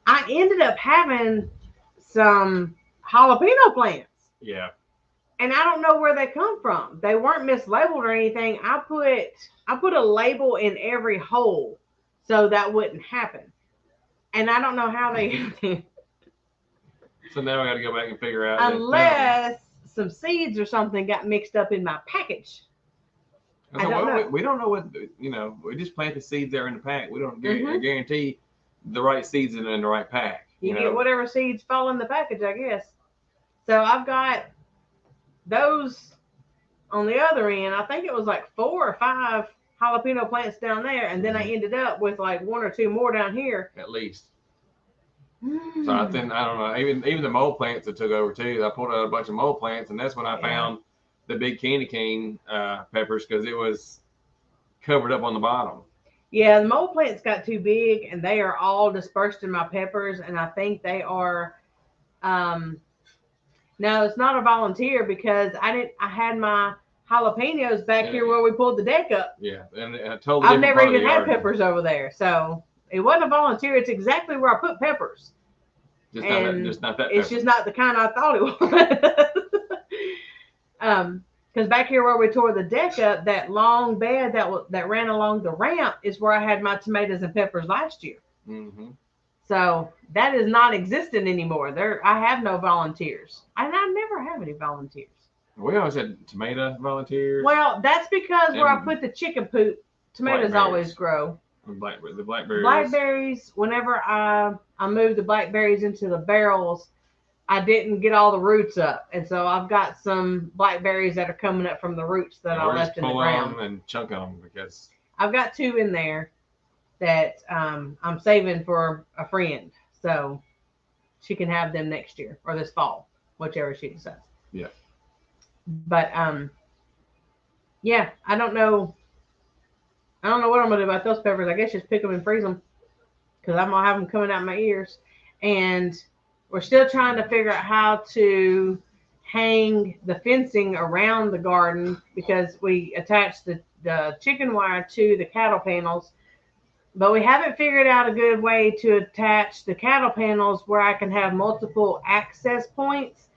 I ended up having some jalapeno plants. Yeah. And I don't know where they come from. They weren't mislabeled or anything. I put a label in every hole so that wouldn't happen. And I don't know how they So now we got to go back and figure out. Unless some seeds or something got mixed up in my package. I don't know. We don't know what, we just plant the seeds there in the pack. We don't guarantee the right seeds in the right pack. You get whatever seeds fall in the package, I guess. So I've got those on the other end. I think it was like 4 or 5 jalapeno plants down there. And then I ended up with like 1 or 2 more down here. At least. So I don't know. Even the mole plants that took over too. I pulled out a bunch of mole plants, and that's when I found the big candy cane peppers because it was covered up on the bottom. Yeah, the mole plants got too big, and they are all dispersed in my peppers, and I think they are. No, it's not a volunteer because I had my jalapenos back here where we pulled the deck up. Yeah, and I totally. I've never even had peppers over there, so. It wasn't a volunteer. It's exactly where I put peppers. Just not that. It's just not the kind I thought it was. Because back here where we tore the deck up, that long bed that ran along the ramp is where I had my tomatoes and peppers last year. Mm-hmm. So that is not existent anymore. I have no volunteers, and I never have any volunteers. We always had tomato volunteers. Well, that's because where I put the chicken poop, tomatoes always grow. The blackberries. Blackberries, whenever I moved the blackberries into the barrels, I didn't get all the roots up. And so I've got some blackberries that are coming up from the roots that I left in the ground. And chunk them because I've got 2 in there that I'm saving for a friend. So she can have them next year or this fall, whichever she decides. Yeah. But yeah, I don't know what I'm going to do about those peppers. I guess just pick them and freeze them because I'm going to have them coming out my ears. And we're still trying to figure out how to hang the fencing around the garden because we attached the chicken wire to the cattle panels But we haven't figured out a good way to attach the cattle panels where I can have multiple access points.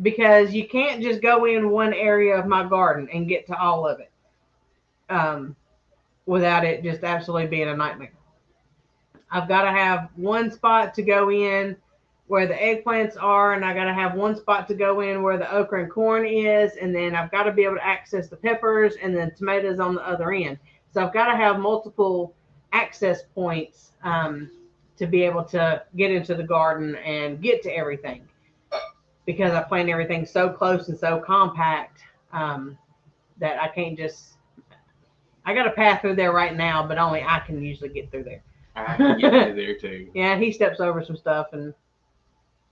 Because you can't just go in one area of my garden and get to all of it without it just absolutely being a nightmare. I've got to have one spot to go in where the eggplants are, and I got to have one spot to go in where the okra and corn is, and then I've got to be able to access the peppers and then tomatoes on the other end. So I've got to have multiple access points to be able to get into the garden and get to everything, because I plant everything so close and so compact that I can't just. I got a path through there right now, but only I can usually get through there. I can get through there too. Yeah, he steps over some stuff and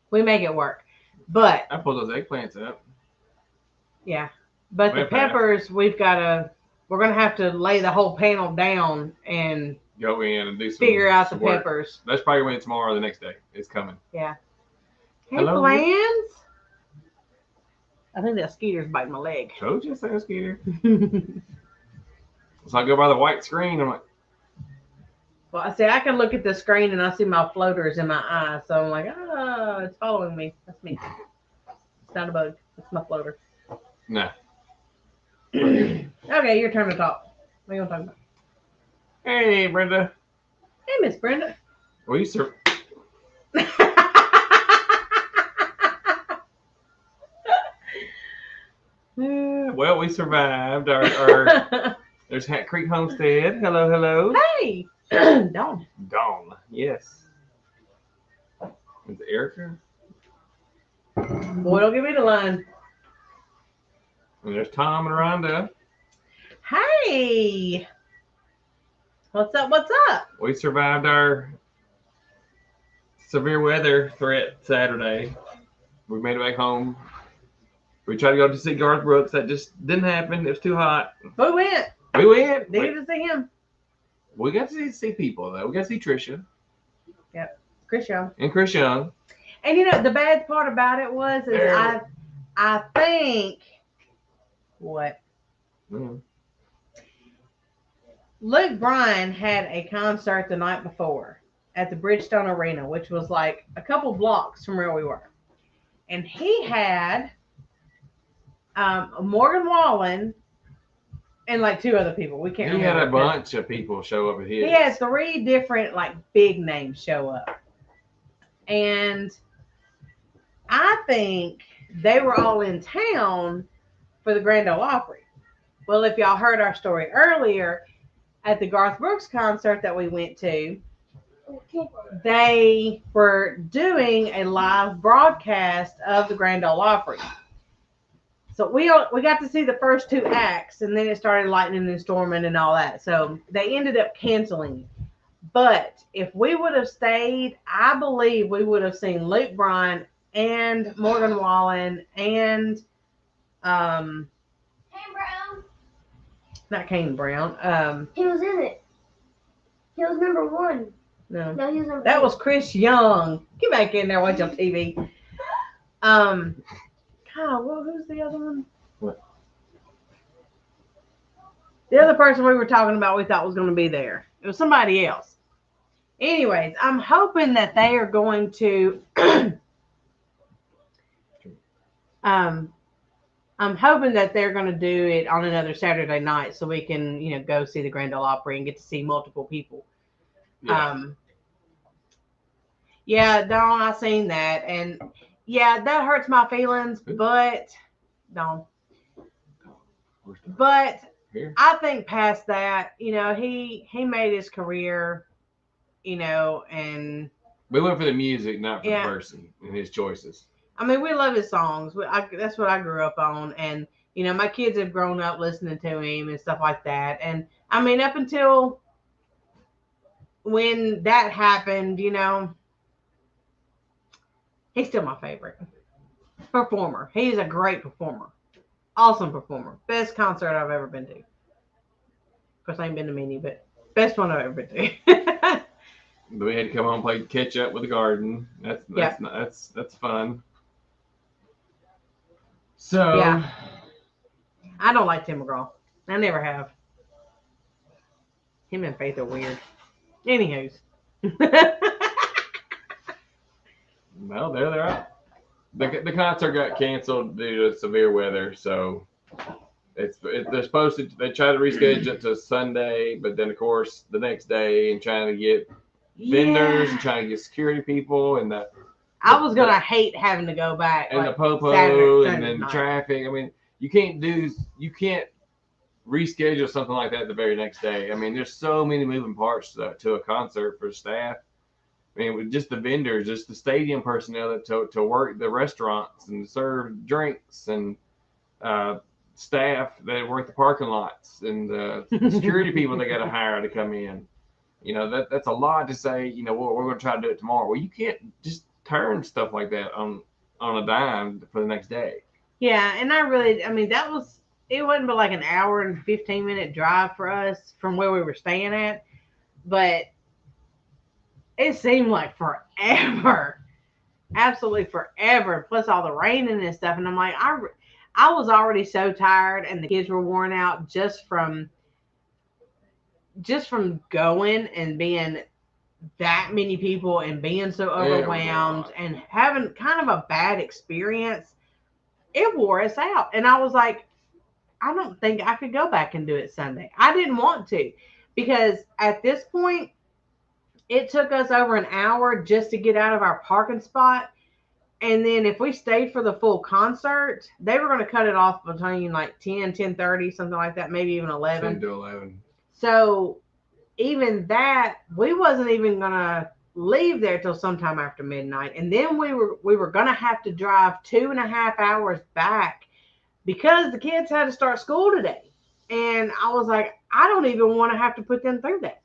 we make it work. But I pull those eggplants up. Yeah, but the peppers we're gonna have to lay the whole panel down and go in and do some figure out the work. peppers. That's probably when tomorrow or the next day. It's coming. Yeah. Hey, hello, Plants. I think that skeeter's biting my leg. Told you, a skeeter. So I go by the white screen. I'm like, well, I see. I can look at the screen and I see my floaters in my eyes. So I'm like, it's following me. That's me. It's not a bug. It's my floater. No. Okay, your turn to talk. What are you gonna talk about? Hey, Brenda. Hey, Miss Brenda. We sur- Well, we survived our there's Hat Creek Homestead. Hello, hello. Hey, Dawn. Dawn, yes. Is it Erica? Boy, don't give me the line. And there's Tom and Rhonda. Hey. What's up? What's up? We survived our severe weather threat Saturday. We made it back home. We tried to go to see Garth Brooks. That just didn't happen. It was too hot. We went. We went. Needed to see him. We got to see people, though. We got to see Trisha. Yep. Chris Young. And Chris Young. And you know, the bad part about it was I think what? Mm-hmm. Luke Bryan had a concert the night before at the Bridgestone Arena, which was like a couple blocks from where we were. And he had Morgan Wallen and like two other people. We can't remember. He had a bunch of people show up at his. He had 3 different like big names show up. And I think they were all in town for the Grand Ole Opry. Well, if y'all heard our story earlier, at the Garth Brooks concert that we went to, they were doing a live broadcast of the Grand Ole Opry. So we got to see the first 2 acts, and then it started lightning and storming and all that. So they ended up canceling. But if we would have stayed, I believe we would have seen Luke Bryan and Morgan Wallen and Kane Brown. Not Kane Brown. He was in it. He was number 1. No, he was number that 2. was Chris Young. Get back in there, watch on TV. God, who's the other one? What? The other person we were talking about we thought was going to be there. It was somebody else. Anyways, I'm hoping that they are going to I'm hoping that they're going to do it on another Saturday night so we can, go see the Grand Ole Opry and get to see multiple people. Yeah. Yeah, Dawn, I seen that, and yeah, that hurts my feelings, but Dawn. But Here. I think past that, he made his career, and We went for the music, not for Yeah. the person and his choices. I mean, we love his songs. That's what I grew up on, and my kids have grown up listening to him and stuff like that. And I mean, up until when that happened, he's still my favorite performer. He's a great performer, awesome performer, best concert I've ever been to. Of course, I ain't been to many, but best one I've ever been to. We had to come home and play catch up with the garden. That's fun. So Yeah. I don't like Tim McGraw. I never have. Him and Faith are weird. Anywho's. Well, there they are. The concert got canceled due to severe weather, so they're supposed to. They try to reschedule it to Sunday, but then of course the next day and trying to get vendors and trying to get security people and I was gonna hate having to go back and like the popo Saturday, and then night. traffic. I mean, you can't reschedule something like that the very next day. I mean, there's so many moving parts to a concert for staff. I mean, with just the vendors, just the stadium personnel that to work the restaurants and serve drinks and staff that work the parking lots and the security people they got to hire to come in. You know, that's a lot to say, you know, we're going to try to do it tomorrow. Well, you can't just turn stuff like that on a dime for the next day. Yeah, and I mean, it wasn't but like an hour and 15-minute drive for us from where we were staying at, but it seemed like forever, absolutely forever. Plus all the raining and stuff, and I'm like, I was already so tired, and the kids were worn out just from going and being that many people and being so overwhelmed and having kind of a bad experience. It wore us out, and I was like, I don't think I could go back and do it Sunday. I didn't want to, because at this point, it took us over an hour just to get out of our parking spot. And then if we stayed for the full concert, they were going to cut it off between like 10, 10:30, something like that, maybe even 11. 10 to 11. So even that, we wasn't even going to leave there till sometime after midnight. And then we were going to have to drive 2.5 hours back because the kids had to start school today. And I was like, I don't even want to have to put them through that.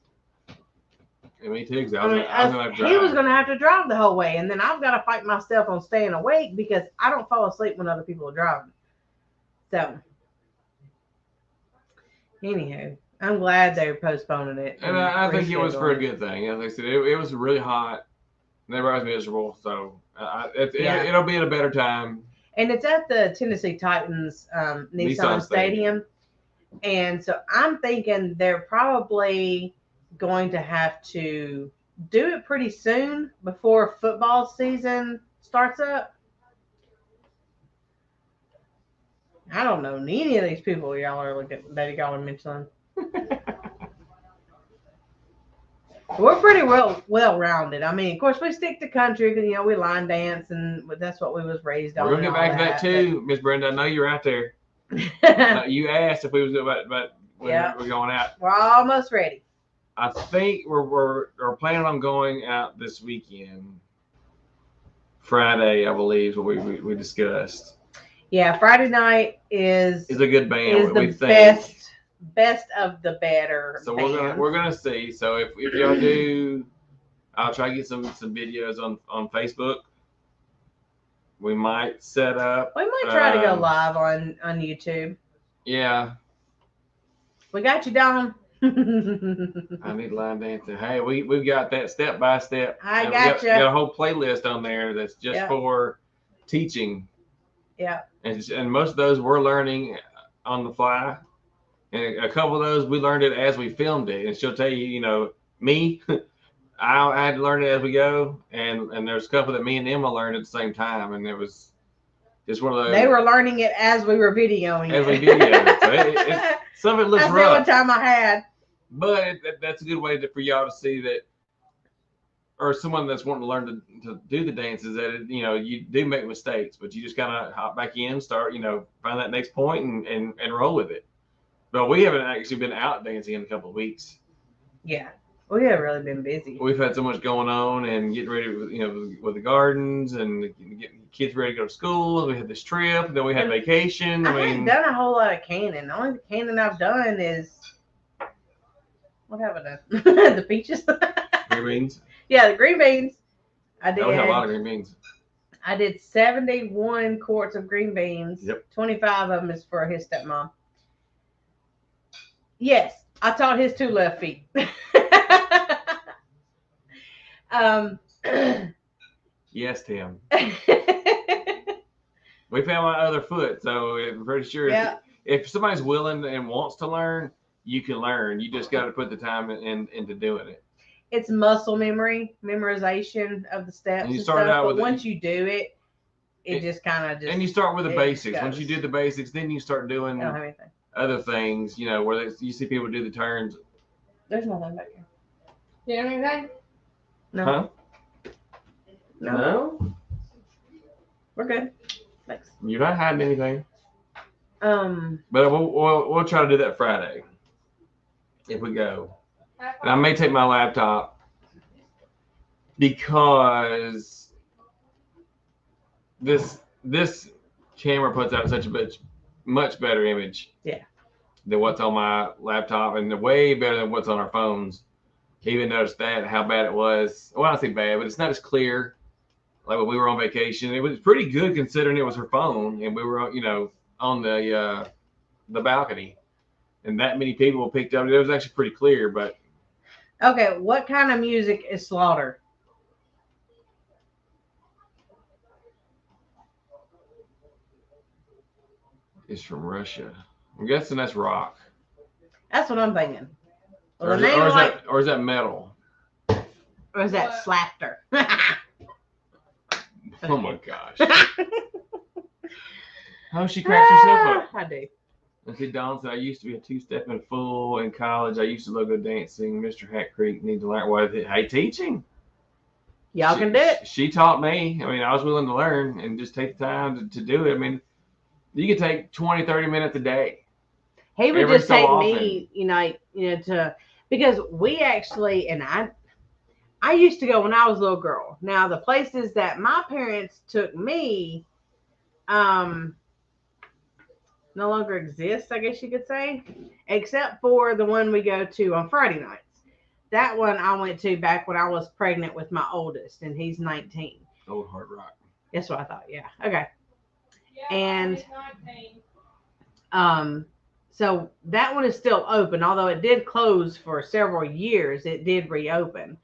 Yeah, me too, because I mean, he was going to have to drive the whole way, and then I've got to fight myself on staying awake because I don't fall asleep when other people are driving. So, anyhow, I'm glad they're postponing it. And I think it was for a good thing. As I said, it was really hot. And everybody was miserable, so it'll be at a better time. And it's at the Tennessee Titans Nissan Stadium. And so I'm thinking they're probably going to have to do it pretty soon before football season starts up. I don't know any of these people y'all are mentioning. We're pretty well-rounded. I mean, of course, we stick to country because, you know, we line dance, and that's what we was raised on. We're going to get back to that, too, Miss Brenda. I know you're out there. You asked if we was about when we're going out. We're almost ready. I think we're planning on going out this weekend. Friday, I believe, is what we discussed. Yeah, Friday night is a good band. Is the best of the better. So we're gonna see. So if y'all do, I'll try to get some videos on Facebook. We might set up. We might try to go live on YouTube. Yeah. We got you, Dom. I need line dancing. Hey, we've got that step by step. I got you. Got a whole playlist on there that's just for teaching. Yeah. And most of those we're learning on the fly. And a couple of those we learned it as we filmed it. And she'll tell you, you know, me, I had to learn it as we go. And there's a couple that me and Emma learned at the same time. And it was just one of those. They were learning it as we were videoing it. As we videoed it. So some of it looks rough. That's the only time I had. But that's a good way for y'all to see that, or someone that's wanting to learn to do the dances, that you know, you do make mistakes, but you just kind of hop back in, start, you know, find that next point and roll with it. But we haven't actually been out dancing in a couple of weeks. Yeah, we have really been busy. We've had so much going on and getting ready, you know, with the gardens and getting kids ready to go to school. We had this trip, then we had vacation. I haven't done a whole lot of canning. The only canning I've done is, what have I done? The peaches. Green beans. Yeah, the green beans. I did. We had a lot of green beans. I did 71 quarts of green beans. Yep. 25 of them is for his stepmom. Yes, I taught his 2 left feet. Yes, Tim. We found my other foot, so I'm pretty sure if somebody's willing and wants to learn, you can learn. You just got to put the time into doing it. It's muscle memory, memorization of the steps And you and start stuff. out But with once you do it, it just kind of just. And you start with the it basics. just Once you goes. do the basics, then you start doing I don't have anything. other things. You know, where you see people do the turns. There's nothing back here. You have anything? No. Huh? No. We're good. Thanks. You're not hiding anything. But we'll try to do that Friday if we go. And I may take my laptop because this camera puts out such a much better image. Yeah. Than what's on my laptop, and way better than what's on our phones. Even noticed that how bad it was. Well, I don't say bad, but it's not as clear. Like when we were on vacation, it was pretty good considering it was her phone, and we were, you know, on the balcony, and that many people picked up. It was actually pretty clear, but. Okay, what kind of music is Slaughter? It's from Russia. I'm guessing that's rock. That's what I'm thinking. Well, or is that metal? Or is that Slapter? Oh my gosh. How she cracked herself up. I do. And see, Dawn said, I used to be a two-stepping fool in college. I used to love good dancing. Mr. Hat Creek need to learn. Well, hey, teaching. Y'all can do it. She taught me. I mean, I was willing to learn and just take the time to do it. I mean, you could take 20, 30 minutes a day. He would just take me, because we actually, and I used to go when I was a little girl. Now, the places that my parents took me, no longer exist, I guess you could say, except for the one we go to on Friday nights. That one I went to back when I was pregnant with my oldest, and he's 19. Old Hard Rock. That's what I thought. Yeah. Okay. Yeah, And so that one is still open, although it did close for several years. It did reopen.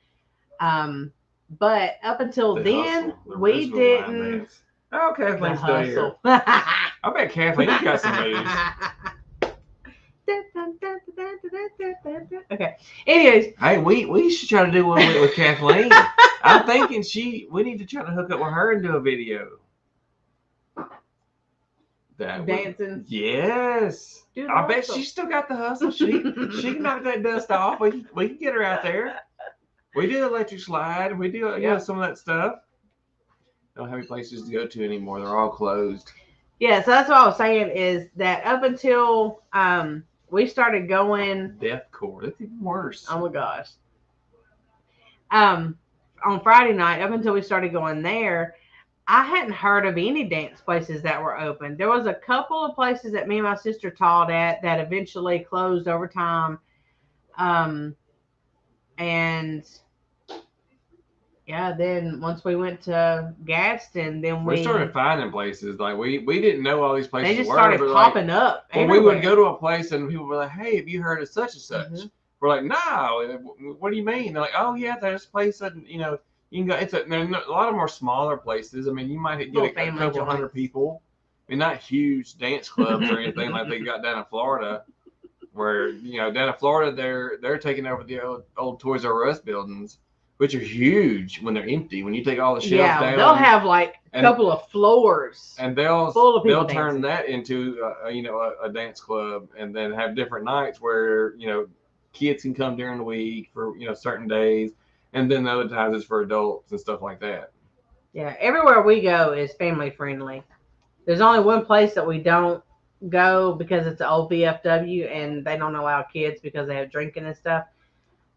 But up until then, we didn't. Oh, Kathleen's still here. I bet Kathleen's got some moves. Okay. Anyways. Hey, we should try to do one with Kathleen. I'm thinking we need to try to hook up with her and do a video. Dancing. Yes. Dude, I bet she's still got the hustle. She can knock that dust off. We can get her out there. We do electric slide. We do some of that stuff. Don't have any places to go to anymore. They're all closed. Yeah, so that's what I was saying is that up until we started going deathcore. That's even worse. Oh my gosh. On Friday night, up until we started going there, I hadn't heard of any dance places that were open. There was a couple of places that me and my sister taught at that eventually closed over time. And yeah, then once we went to Gadsden, then we started finding places. Like we didn't know all these places. They just started popping up. Well, we would go to a place and people were like, "Hey, have you heard of such and such?" Mm-hmm. We're like, "No." What do you mean? They're like, "Oh yeah, there's a place that you can go." There's a lot of more smaller places. I mean, you might get a couple hundred people. I mean, not huge dance clubs or anything like they got down in Florida. Where down in Florida, they're taking over the old Toys R Us buildings, which are huge when they're empty. When you take all the shelves down, they'll have like a couple of floors, and they'll turn dancing. that into a dance club, and then have different nights where kids can come during the week for certain days, and then the other times it's for adults and stuff like that. Yeah, everywhere we go is family friendly. There's only one place that we don't go because it's an old VFW and they don't allow kids because they have drinking and stuff.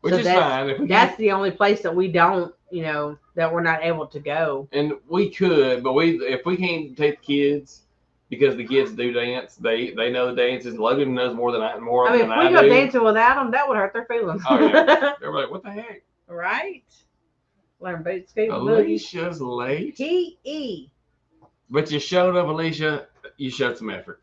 Which is fine. That's the only place that we don't, that we're not able to go. And we could, but if we can't take the kids because the kids do dance, they know the dances. Logan knows more than I do. If we go dancing without them, that would hurt their feelings. Oh yeah, they're like, what the heck? Right? Learn boot scoot. Alicia's late. PE. But you showed up, Alicia. You showed some effort.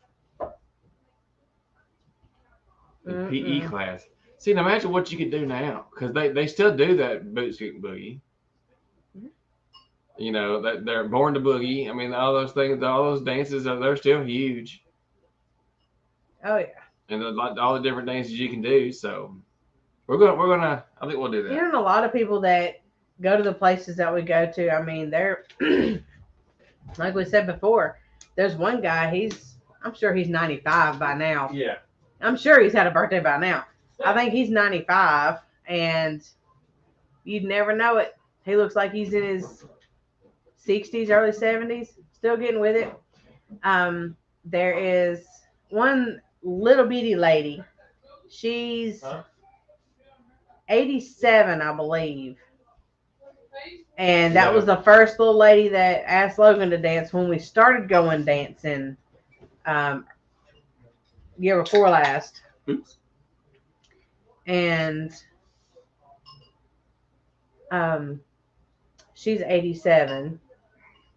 The PE class. See, now imagine what you could do now, because they still do that boot scoot boogie. That they're born to boogie. I mean, all those things, all those dances, they're still huge. Oh yeah. and all the different dances you can do. So we're gonna. I think we'll do that. You know, a lot of people that go to the places that we go to. I mean, they're like we said before. There's one guy. I'm sure he's 95 by now. Yeah. I'm sure he's had a birthday by now. I think he's 95, and you'd never know it. He looks like he's in his 60s, early 70s, still getting with it. There is one little bitty lady. She's 87, I believe. And that was the first little lady that asked Logan to dance when we started going dancing year before last. Oops. And she's 87.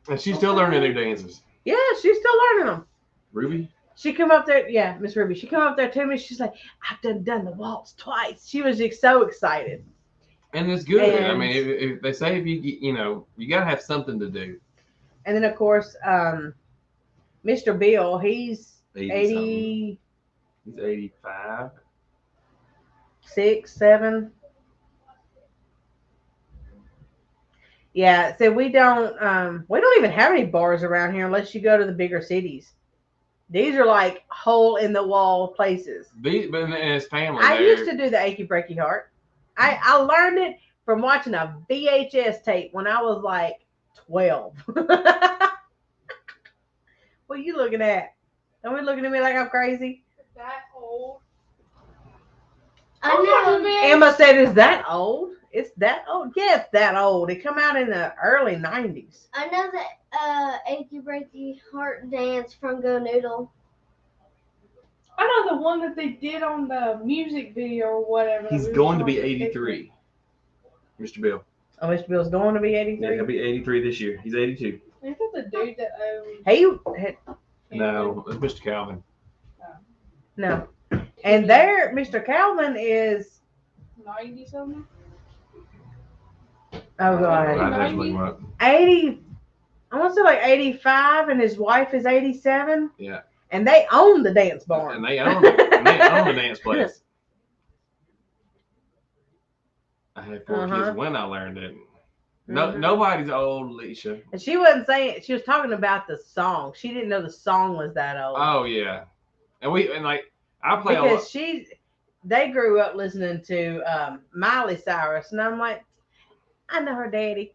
And she's still learning new dances. Yeah, she's still learning them. Ruby? She come up there, yeah, Miss Ruby. She come up there to me. She's like, I've done the waltz twice. She was just so excited. And it's good. I mean, if they say you gotta have something to do. And then of course, Mr. Bill, he's 80. He's 85. 6, 7. Yeah, so we don't even have any bars around here unless you go to the bigger cities. These are like hole in the wall places. But in his family, I used to do the achy breaky heart. I learned it from watching a VHS tape when I was like 12. What are you looking at? Are we looking at me like I'm crazy? That old. I know. Emma said, "Is that old? It's that old? Yeah, it's that old. It come out in the early 90s." I know that achy breaky heart dance from Go Noodle. I know the one that they did on the music video or whatever. He's going to be 83. Mr. Bill. Oh, Mr. Bill's going to be 83? Yeah, he'll be 83 this year. He's 82. Is that the dude that owns? No, it's Mr. Calvin. No. And there, Mr. Calvin is 90 something. Oh God, I'd have to look him up. 80. I want to say like 85, and his wife is 87. Yeah. And they own the dance barn. And they own it. And they own the dance place. I had 4 kids when I learned it. No, nobody's old, Alicia. And she wasn't saying. She was talking about the song. She didn't know the song was that old. Oh yeah, and I play because they grew up listening to Miley Cyrus, and I'm like, I know her daddy.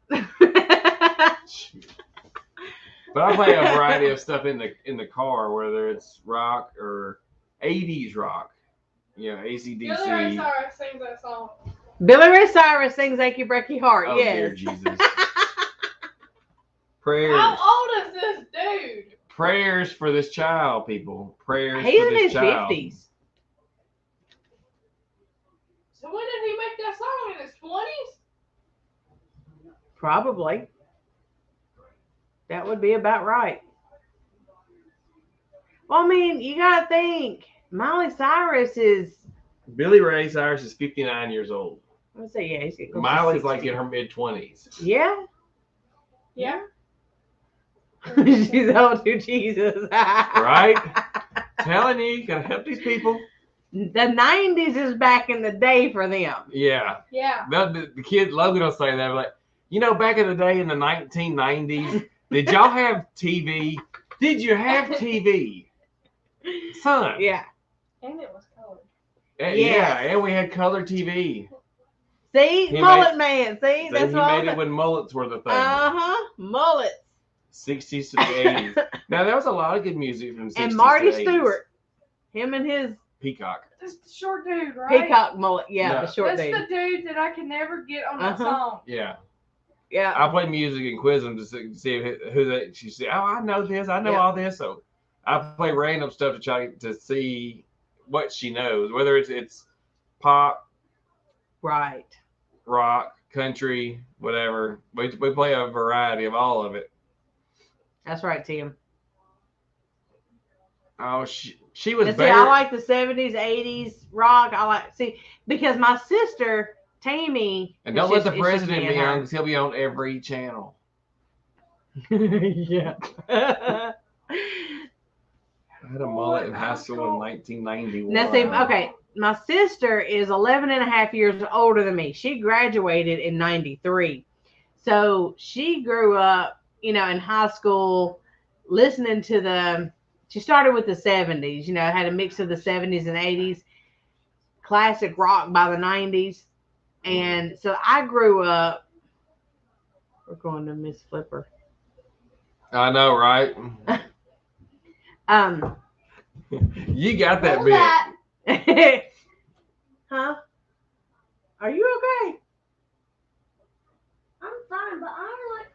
But I play a variety of stuff in the car, whether it's rock or 80s rock. AC/DC. Billy Ray Cyrus sings that song. Billy Ray Cyrus sings "Achy Breaky Heart." Oh, yes. Dear Jesus. Prayers. How old is this dude? Prayers for this child, people. Prayers He's for in this his child. 50s. So when did he make that song? In his 20s? Probably. That would be about right. Well, I mean, you gotta think. Miley Cyrus is. Billy Ray Cyrus is 59 years old. Let's say, yeah, he's getting close to Miley's 60. like in her mid-20s. Yeah. Yeah. She's old to Jesus. Right? Telling you, gotta help these people. The 90s is back in the day for them. Yeah. Yeah. The kid Logan will say that, like, back in the day in the 1990s, did y'all have TV? Did you have TV? Son. Yeah. And it was colored. Yeah, and we had color TV. See? Mullet man. See? So That's he what made it when mullets were the thing. Uh-huh. Mullets. 60s to the 80s. Now, there was a lot of good music from the 60s And Marty to the 80s. Stewart. Him and his Peacock. That's the short dude, right? peacock mullet. Yeah, No. the short That's dude. the dude that I can never get on that Uh-huh. song. Yeah. Yeah. I play music and quiz them to see who they. She said, "Oh, I know this. I know all this." So I play random stuff to try to see what she knows, whether it's pop, Right. rock, country, whatever. We play a variety of all of it. That's right, Tim. Oh, she was And see, better. I like the 70s, 80s rock. Because my sister, Tammy. And don't let the president be on, because he'll be on every channel. Yeah. I had a mullet in high school in 1991. Now, see, okay, my sister is 11 and a half years older than me. She graduated in 93. So she grew up, in high school listening to she started with the 70s, had a mix of the 70s and 80s, classic rock by the 90s. And so I grew up, we're going to Miss Flipper. I know, right? You got that bit. Huh? Are you okay? I'm fine, but I'm like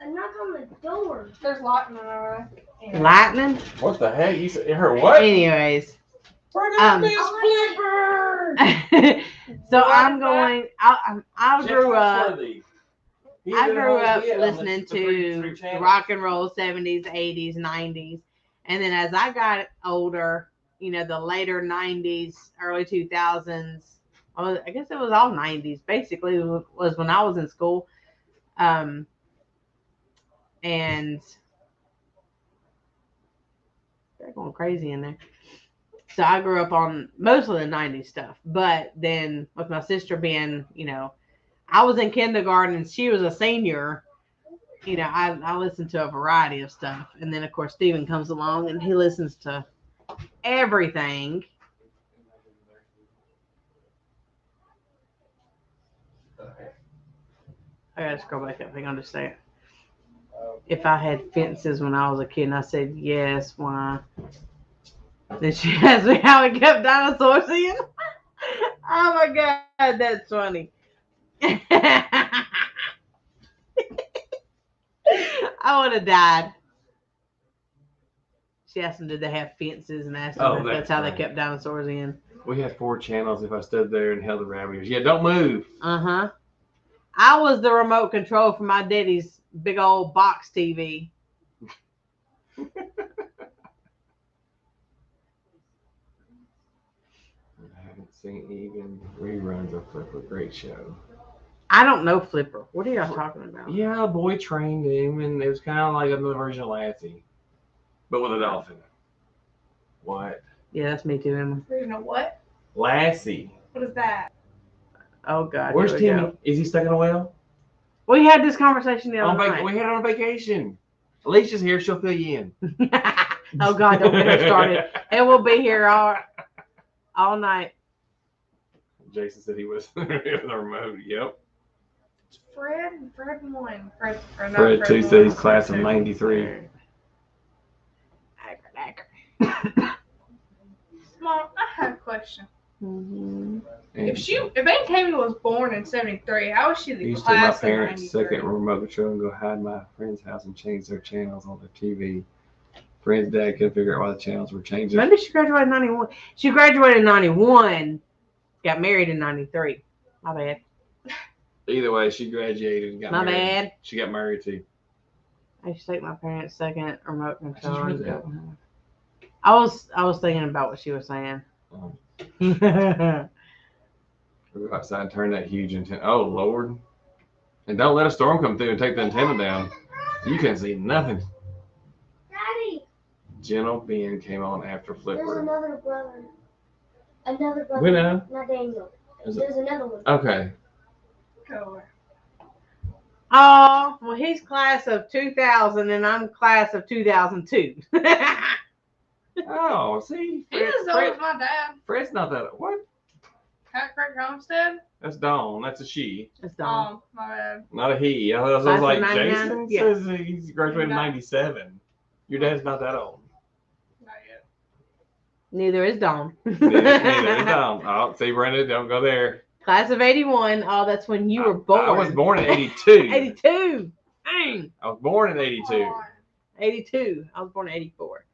a knock on the door. There's lightning over there. Lightning? What the heck? You heard what? Anyways. Bring up Miss Flipper. So I'm going. I grew up. I grew up listening to rock and roll 70s, 80s, 90s, and then as I got older, the later 90s, early 2000s. I guess it was all 90s. Basically, was when I was in school, and they're going crazy in there. So I grew up on most of the 90s stuff. But then with my sister being, I was in kindergarten and she was a senior, I listened to a variety of stuff. And then, of course, Steven comes along and he listens to everything. I got to scroll back up. Hang on just a second. If I had fences when I was a kid, and I said, yes, why? Then she asked me how we kept dinosaurs in. Oh my God, that's funny. I would have died. She asked them, did they have fences, and asked them if that's how they kept dinosaurs in. We had 4 channels if I stood there and held the rabbit. Yeah, don't move. Uh-huh. I was the remote control for my daddy's big old box TV. Seen even reruns of Flipper. Great show. I don't know Flipper. What are y'all talking about? Yeah, a boy trained him, and it was kind of like another version of Lassie, but with a dolphin. What? Yeah, that's me too, Emma. You know what? Lassie. What is that? Oh God. Where's Timmy? Is he stuck in a well? We had this conversation the other night. We had it on vacation. Alicia's here. She'll fill you in. Oh God, don't get her started. And we'll be here all night. Jason said he was in the remote. Yep. Fred won. Fred 2 said he's class of 93. Mom, I have a question. Mm-hmm. If Aunt Tammy was born in 73, how was she the used class to my of parents' 93? second remote control and go hide in my friend's house and change their channels on their TV. Friend's dad couldn't figure out why the channels were changing. When did she graduate in 91? She graduated in 91. Got married in 93. My bad. Either way, she graduated and got married. My bad. She got married too. I used to take my parents' second remote control. I just read I was thinking about what she was saying. We go outside and turn that huge antenna. Oh Lord! And don't let a storm come through and take the antenna down. You can't see nothing. Daddy. Gentle Ben came on after Flipper. There's another brother. Another brother. We know. Not Daniel. Is There's another one. Okay. Oh, well, he's class of 2000 and I'm class of 2002. Oh, see? He's as old as my dad. Fred's not that. What? Cat Craig Homestead? That's Dawn. That's a she. That's dumb. Oh, my bad. Not a he. I was Class of like, 99? Jason Yeah. says he's graduated in 97. Your dad's not that old. Not yet. Neither is Dawn. Neither is Dawn. Oh, see, Brenda, don't go there. Class of 81. Oh, that's when you were born. I was born in 82. 82. Dang. I was born in 82. 82. I was born in 84.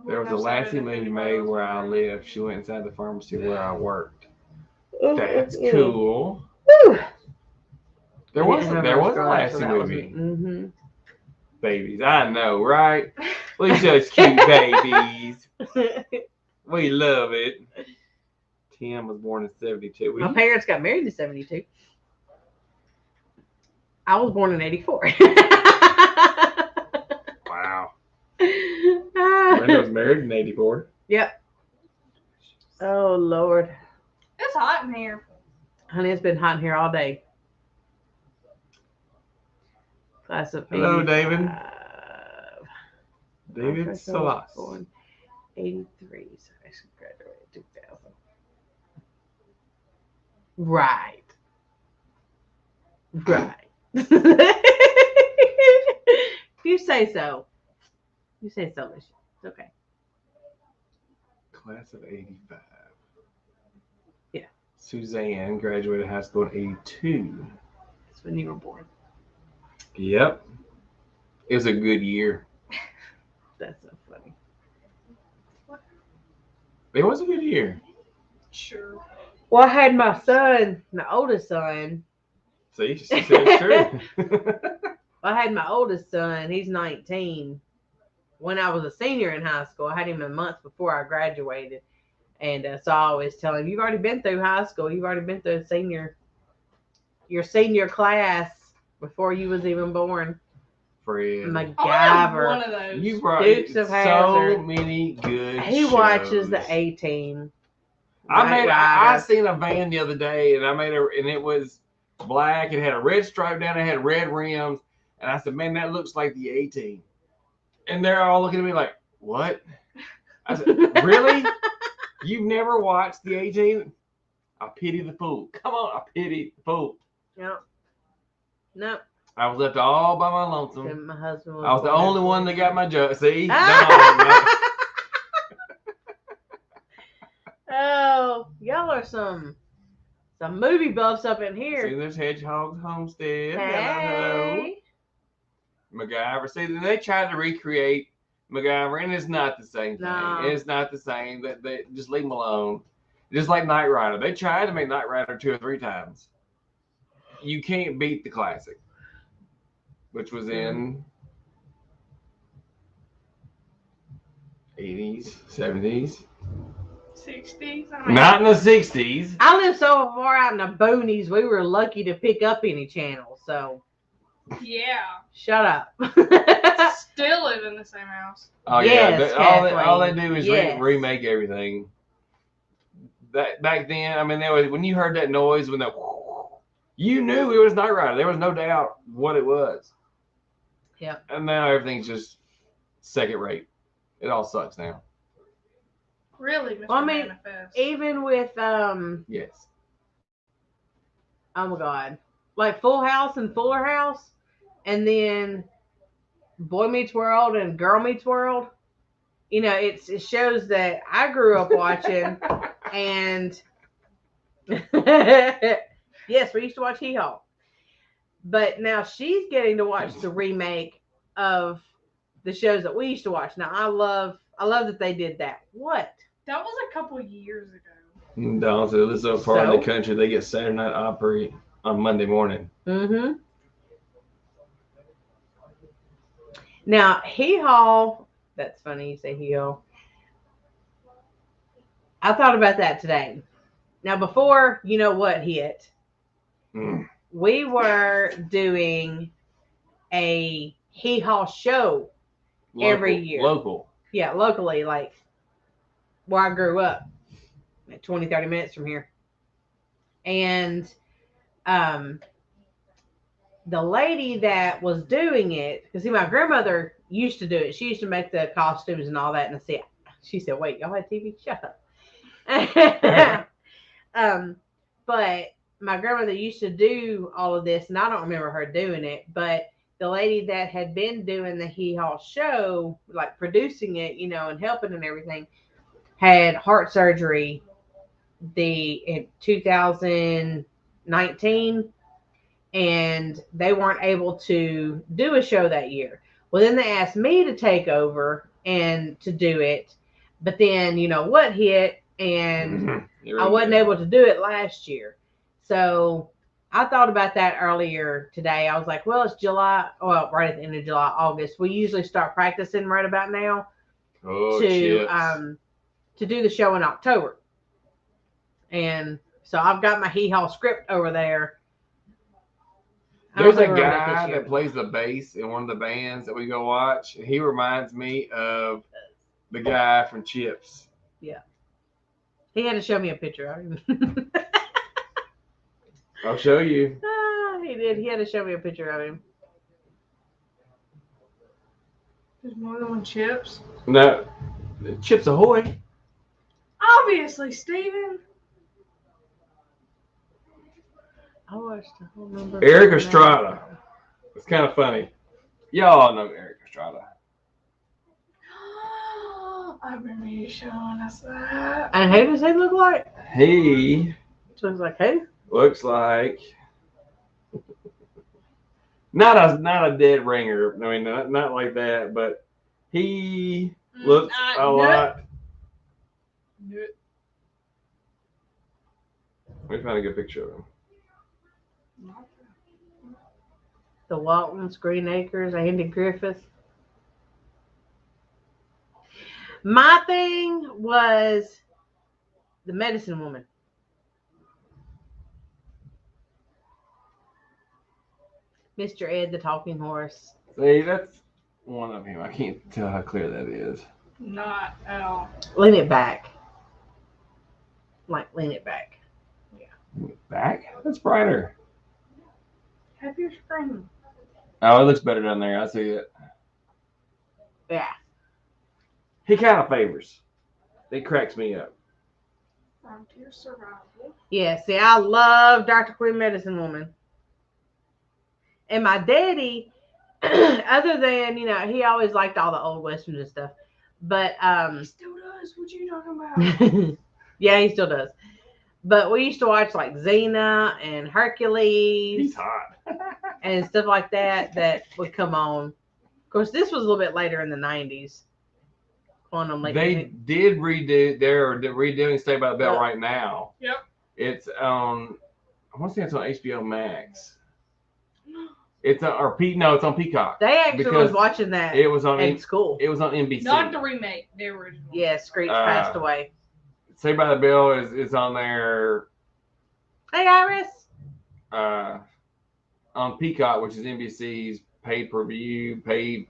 There was a Lassie movie made where I lived. She went inside the pharmacy where I worked. That's cool. Woo. There was a Lassie movie. Mm-hmm. Babies, I know, right? Look at those cute babies. We love it. Tim was born in 72. My parents got married in 72. I was born in 84. Wow. married in 84. Yep. Oh, Lord. It's hot in here. Honey, it's been hot in here all day. Class of Hello, 85. David. David Salas. Born 83. So I should graduate 2000. Right. You say so. You say so, Michelle. It's okay. Class of 85. Yeah. Suzanne graduated high school in 82. That's when you were born. Yep. It was a good year. That's so funny. It was a good year. Sure. Well, I had my son, my oldest son. See, she said it's true. I had my oldest son. He's 19. When I was a senior in high school, I had him a month before I graduated. And so I always tell him, you've already been through high school. You've already been through your senior class before you was even born. Fred. MacGyver. One of those. You brought Dukes of so Hazzard. many good He shows. watches the A-Team. I seen a van the other day, and and it was black. It had a red stripe down. It had red rims, and I said, "Man, that looks like the A-Team." And they're all looking at me like, "What?" I said, "Really? You've never watched the A-Team?" I pity the fool. Come on, I pity the fool. Nope. I was left all by my lonesome. And my husband was I was the only one that got my job. See? Oh, y'all are some movie buffs up in here. See, there's Hedgehog's Homestead. Hey. MacGyver. See, they tried to recreate MacGyver, and it's not the same thing. No. It's not the same. They just leave them alone. Just like Knight Rider. They tried to make Knight Rider 2 or 3 times. You can't beat the classic, which was in 80s, 70s. 60s? Not in the 60s. I live so far out in the boonies, we were lucky to pick up any channel, so. Yeah. Shut up. Still live in the same house. Oh, yes, yeah. All they do is remake everything. Back then, I mean, when you heard that noise, you knew it was Knight Rider. There was no doubt what it was. Yeah. And now everything's just second rate. It all sucks now. Really, Mr. Well, I mean, Manifest. even with yes. Oh my God, like Full House and Fuller House, and then Boy Meets World and Girl Meets World. You know, it shows that I grew up watching, and yes, we used to watch Hee Haw, but now she's getting to watch the remake of the shows that we used to watch. Now I love that they did that. What? That was a couple years ago. No, so this is a part of the country. They get Saturday Night Opry on Monday morning. Mm-hmm. Now, Hee Haw, that's funny you say Hee Haw. I thought about that today. Now, before you know what hit, we were doing a Hee Haw show every year. Local. Yeah, locally, like where I grew up, at 20, 30 minutes from here. And the lady that was doing it, because see, my grandmother used to do it. She used to make the costumes and all that. And she said, wait, y'all had TV? Shut up. But my grandmother used to do all of this, and I don't remember her doing it, but the lady that had been doing the Hee Haw show, like producing it, you know, and helping and everything, had heart surgery in 2019, and they weren't able to do a show that year. Well, then they asked me to take over and to do it, but then you know what hit, and I wasn't able to do it last year. So I thought about that earlier today. I was like, well, it's July, well, right at the end of July, August. We usually start practicing right about now to do the show in October. And so I've got my Hee Haw script over there. There's a guy that plays the bass in one of the bands that we go watch. And he reminds me of The guy from Chips. He had to show me a picture of him. I'll show you. He did. He had to show me a picture of him. There's more than one Chips. No, Chips Ahoy. Obviously, Steven. I watched the whole number. Eric Estrada. It's kind of funny. Y'all know Eric Estrada. I remember you showing us that. And who does he look like? He Looks like who? looks like not a dead ringer. I mean, not like that, but he looks a lot. Let me find a good picture of him. The Waltons, Green Acres, Andy Griffith. My thing was the medicine woman. Mr. Ed, the talking horse. See, that's one of him. I can't tell how clear that is. Not at all. Lean it back. Like, lean it back. Back? That's brighter. Have your screen. Oh, it looks better down there. I see it. Yeah. He kind of favors. It cracks me up. Frontier Survival. Yeah, see, I love Dr. Quinn Medicine Woman. And my daddy, other than, he always liked all the old westerns and stuff. But, He still does. What you talking about? yeah, he still does. But we used to watch like Xena and Hercules. He's hot. And stuff like that would come on. Of course, this was a little bit later in the 90s. They did redo. They're redoing Saved by the Bell right now. Yep. It's on. I want to say it's on HBO Max. It's on it's on Peacock. They actually was watching that. It was on in school. It was on NBC. Not the remake, the original. Yeah, Screech passed away. Saved by the Bell is on there. Hey, Iris. On Peacock, which is NBC's paid per view, paid.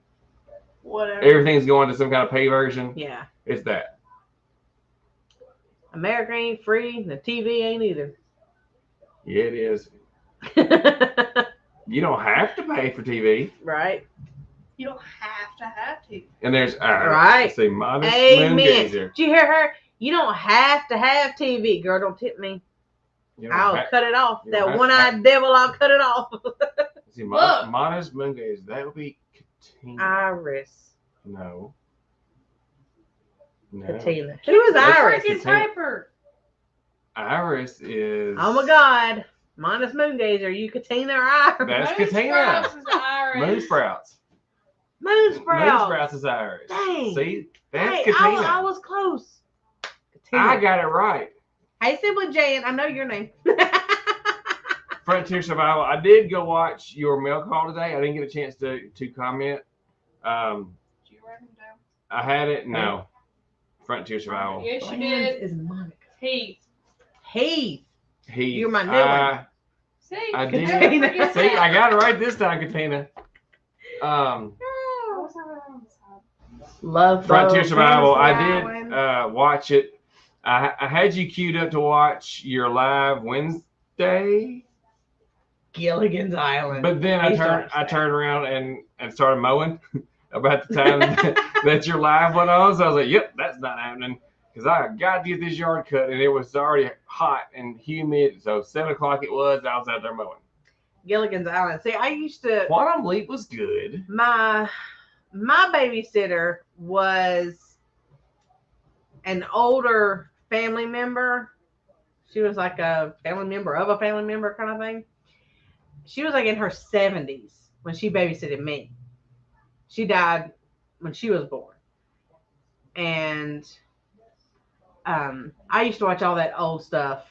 Whatever. Everything's going to some kind of pay version. Yeah. It's that. America ain't free. The TV ain't either. Yeah, it is. You don't have to pay for TV. Right. You don't have to have TV. And there's right. Let's see, Modest Amen. Moongazer. Did you hear her? You don't have to have TV. Girl, don't tip me. I'll cut it off. That one-eyed devil, I'll cut it off. See, Modest Moongazer. That would be Katina. Iris. No. Katina. Who is Iris? Freaking Piper. Iris is. Oh my God. Modest Moongazer. You Katina or Iris? That's Moon Katina. Sprouts is Iris. Moon Sprouts. Moon Sprouts. Moon Sprouts is Iris. Dang. See? That's Hey, Katina. I was close. Katina. I got it right. Hey, Sibling Jan. I know your name. Frontier Survival. I did go watch your mail call today. I didn't get a chance to comment. Did you write him down? I had it. No. Frontier Survival. Yes, you did. Is Monica. Heath. You're my new one. See? I did. Katina. See, I got it right this time, Katina. Love Frontier boat, Survival. I Flowing. did watch it. I had you queued up to watch your live Wednesday, Gilligan's Island. but then I turned around and started mowing about the time that your live went on. So I was like, "Yep, that's not happening," because I got to get this yard cut, and it was already hot and humid. So 7:00 it was. I was out there mowing. Gilligan's Island. See, I used to. Quantum Leap was good. My babysitter was an older family member. She was like a family member of a family member kind of thing. She was like in her 70s when she babysitted me. She died when she was born. And I used to watch all that old stuff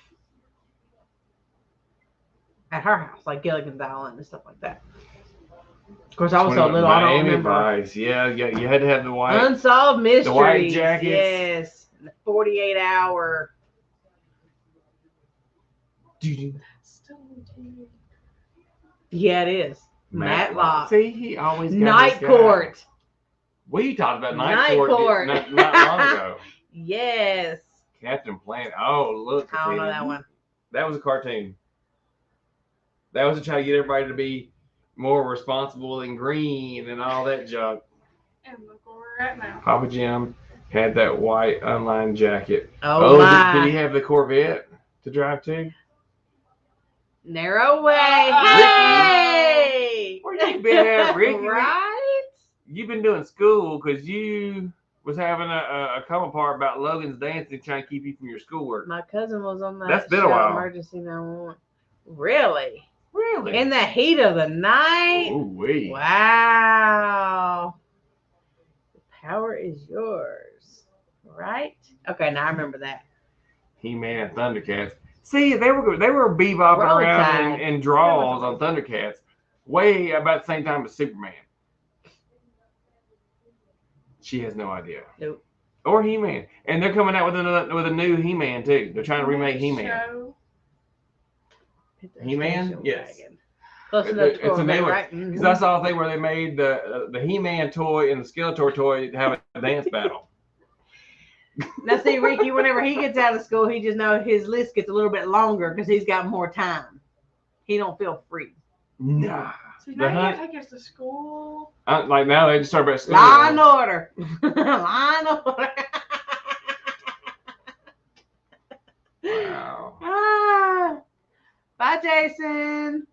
at her house, like Gilligan's Island and stuff like that. Of course, I was so little, I don't remember. Vice. Yeah, you had to have the white. Unsolved Mysteries. The white jackets. Yes. The 48-hour. Yeah, it is. Matlock. See, he always got Night this guy. Court. We talked about Night Night Court Court. not long ago. Yes. Captain Planet. Oh, look. I don't know Katina. that one. That was a cartoon. That was to try to get everybody to be more responsible and green and all that junk. And look where we're at now. Papa Jim had that white unlined jacket. Oh my. Did he have the Corvette to drive to? Narrow way. Ricky. Hey! Where you been at, Ricky? Right? You've been doing school because you was having a come apart about Logan's dancing trying to keep you from your schoolwork. My cousin was on that That's been a show, while. Emergency 911. Really? Really? In the heat of the night? Ooh-wee. Wow. The power is yours. Right? Okay, now I remember that. He-Man and Thundercats. See, they were bebopping Roll around Tide. in draws on Thundercats way about the same time as Superman. She has no idea. Nope. Or He-Man. And they're coming out with a new He-Man too. They're trying to remake He-Man. Show. He-Man? Yes. Close enough to It's a Corvette, new one. right? Because I saw a thing where they made the He-Man toy and the Skeletor toy have a dance battle. Now, see, Ricky, whenever he gets out of school, he just knows his list gets a little bit longer because he's got more time. He don't feel free. Nah. So now you gotta take us to school. Like now they just start about school. Law and order. Law and order. Wow. Ah. Bye, Jason.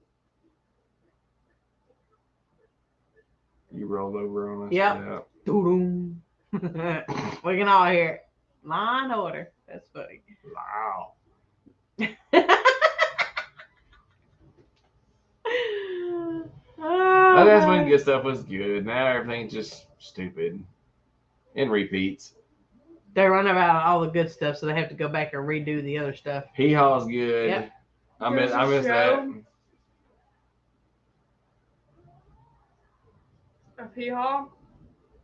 You rolled over on us. Yep. Doo-doom. We can all hear it. Law and order. That's funny. Wow. Oh, that's when good stuff was good. Now everything's just stupid and repeats. They run about all the good stuff, so they have to go back and redo the other stuff. Hee Haw's good. Yep. I miss that. Of Hee Haw.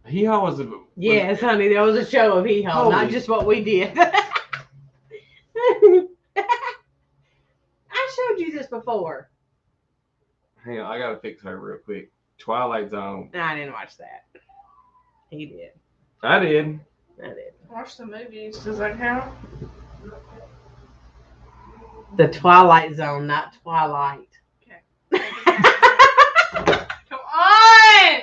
Hee Haw was a Yes, honey, there was a show of Hee Haw, not Holy- just what we did. I showed you this before. Hang on, I gotta fix her real quick. Twilight Zone. No, I didn't watch that. He did. I did. I did. Watch the movies. Does that count? The Twilight Zone, not Twilight. Okay. Come on!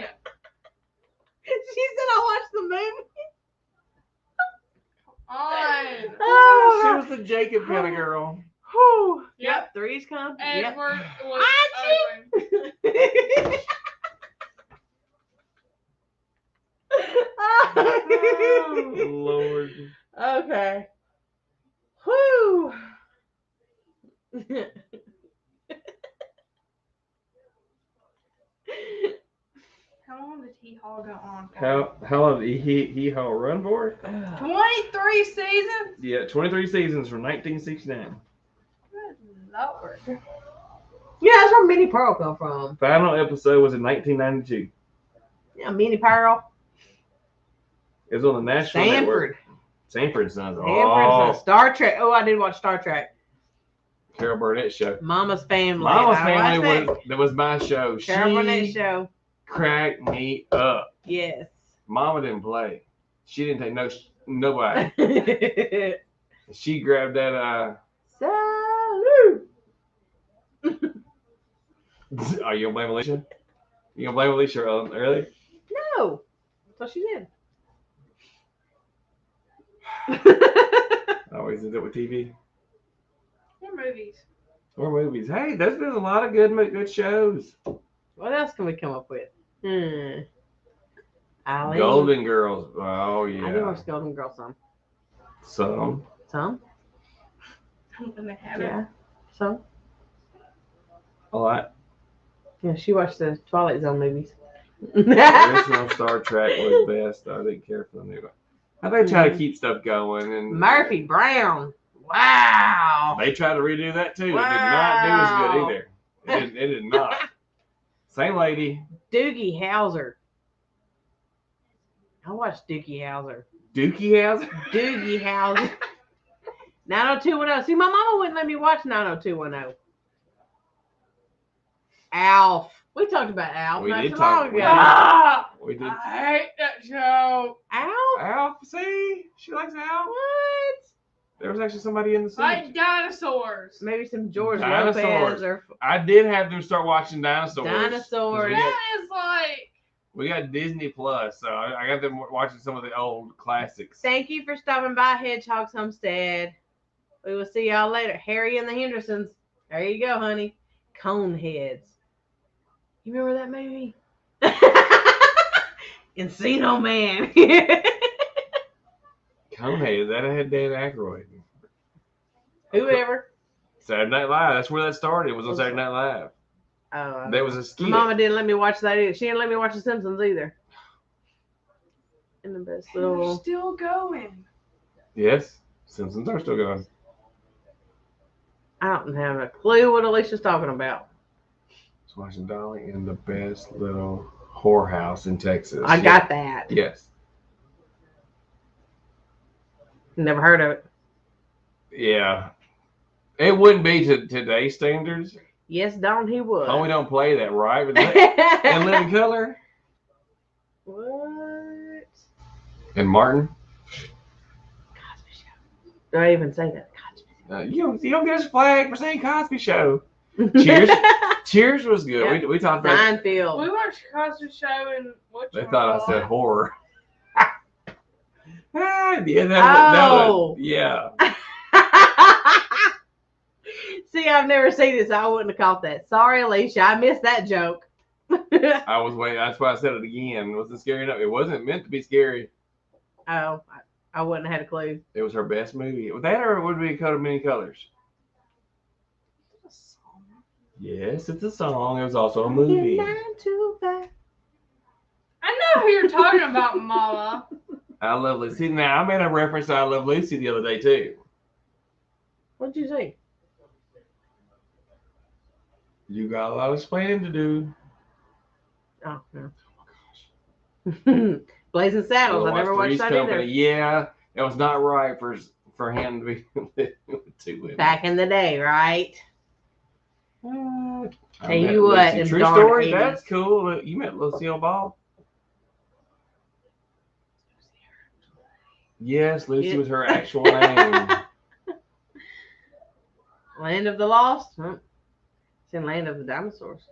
She said I watched the movie. On. Oh, She was the Jacob kind of girl. Whew. Yep. Three's come. Edward was Auntie! ugly. Oh, Lord. Okay. Whew. How long did Hee Haw go on for? How long did Hee Haw run for? 23 seasons? Yeah, 23 seasons from 1969. Good Lord. Yeah, that's where Minnie Pearl come from. Final episode was in 1992. Yeah, Minnie Pearl. It was on the National Network. Sanford. Sanford Sons. Oh. Star Trek. Oh, I did watch Star Trek. Carol Burnett show. Mama's Family. Mama's I Family watched that was my show. Carol Burnett She show. cracked me up. Yes. Mama didn't play. She didn't take nobody. She grabbed that. Salute. Are you gonna blame Alicia? You gonna blame Alicia early? No. That's what she did. Always ends up with TV More movies. or movies. Hey, there's been a lot of good shows. What else can we come up with? Eileen. Golden Girls. Oh yeah. I did watch Golden Girls some. Some. Some? When they have it. Yeah. Some? A lot. Yeah, she watched the Twilight Zone movies. The original Star Trek was best. I didn't care for the new one. I think they try to keep stuff going and Murphy Brown. Wow. they tried to redo that too. Wow. It did not do as good either. It did not. Same lady. Doogie Howser. I watched Doogie Howser. Dookie Howser. Doogie Howser. 90210. See, my mama wouldn't let me watch 90210. Alf. We talked about Alf We not did too talk- long we ago. did. Ah, We did. I hate that show. Alf? Alf, see? She likes Alf. What? There was actually somebody in the suit. Like dinosaurs. Maybe some George Dinosaurs. Lopez or I did have them start watching Dinosaurs. Dinosaurs. We That got, is like. we got Disney Plus, so I got them watching some of the old classics. Thank you for stopping by Hedgehog's Homestead. We will see y'all later. Harry and the Hendersons. There you go, honey. Coneheads. You remember that movie? Encino Man. Conehead, that had Dan Aykroyd. Whoever. Saturday Night Live. That's where that started. It was on Saturday Night Live. Oh, That was a skit. my mama didn't let me watch that either. She didn't let me watch The Simpsons either. And the best They're little. still going. Yes, Simpsons are still going. I don't have a clue what Alicia's talking about. It's watching Dolly in the best little whorehouse in Texas. I got that. Yes. Never heard of it. Yeah. It wouldn't be to today's standards. Yes, Don, he would. Oh, we don't play that, right? In Living Color. What? And Martin. Cosby Show. Do I even say that? You don't get us flagged for saying Cosby Show. Cheers. Cheers was good. Yep. We talked about it. Seinfeld. We watched Cosby Show and what They thought I said horror. Yeah, Oh. yeah. See, I've never seen it, so I wouldn't have caught that. Sorry, Alicia. I missed that joke. I was waiting. That's why I said it again. It wasn't scary enough. It wasn't meant to be scary. Oh, I wouldn't have had a clue. It was her best movie. That or it would be Coat of Many Colors. Yes, it's a song. It was also a movie. I I know who you're talking about, Mama. I Love Lucy. Now, I made a reference to I Love Lucy the other day, too. What'd you say? You got a lot of explaining to do. Oh, no. Blazing Saddles. I never watched Three's that Company. either. Yeah, it was not right for him to be with two women. Back in the day, right? I Tell you met what, Lucy. in True darn story. 80s. That's cool. You met Lucille Ball. Yes, Lucy Yeah. was her actual name. Land of the Lost? Huh? It's in Land of the Dinosaurs.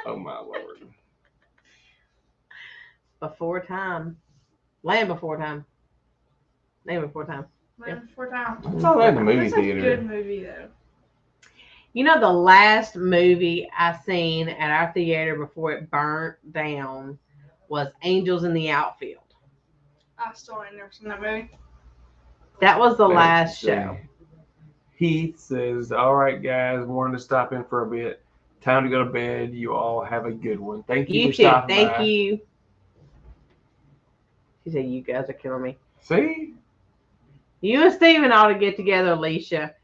Oh my lord. Before Time. Land Before Time. Name Before Time. Man, Before Time. I saw that in the movie That's a theater. good movie, though. You know, the last movie I seen at our theater before it burnt down was Angels in the Outfield. I still ain't never seen that movie. That was the Let's last see. show. Heath says, all right, guys, wanted to stop in for a bit. Time to go to bed. You all have a good one. Thank you You for too. stopping Thank by. you. She said, you guys are killing me. See? You and Steven ought to get together, Alicia,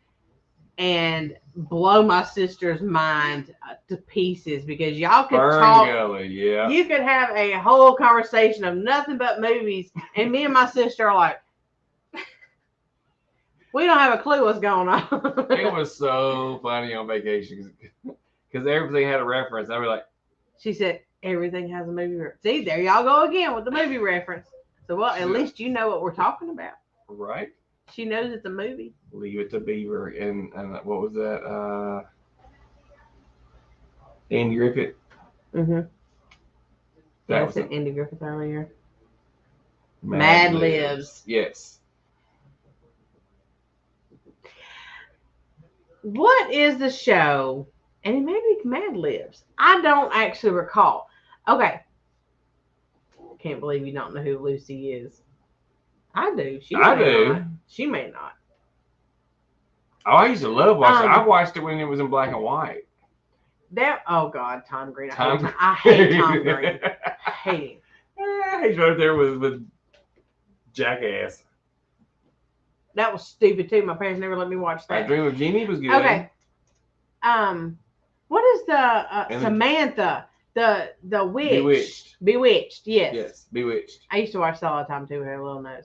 and blow my sister's mind to pieces because y'all could talk. Gully, yeah. You could have a whole conversation of nothing but movies, and me and my sister are like, we don't have a clue what's going on. It was so funny on vacation because everything had a reference. I was like, She said, everything has a movie reference. See, there y'all go again with the movie reference. So, well, at least you know what we're talking about. right? She knows it's a movie. Leave It to Beaver. And what was that? Andy Griffith. Mm-hmm. That That's was an Andy Griffith earlier. Mad Mad Libs. Libs. Yes. What is the show? And it may be Mad Libs. I don't actually recall. Okay. Can't believe you don't know who Lucy is. I do. I do. Not. She may not. Oh, I used to love watching it. Um, I watched it when it was in black and white. Oh God, Tom Green. Tom I hate Tom Green. I hate him. He's right there with Jackass. That was stupid too. My parents never let me watch I that. Dream of Jeannie was good. Okay. What is the And the- Samantha? The witch. Bewitched. Bewitched. Yes. Yes, Bewitched. I used to watch that all the time too with her little nose.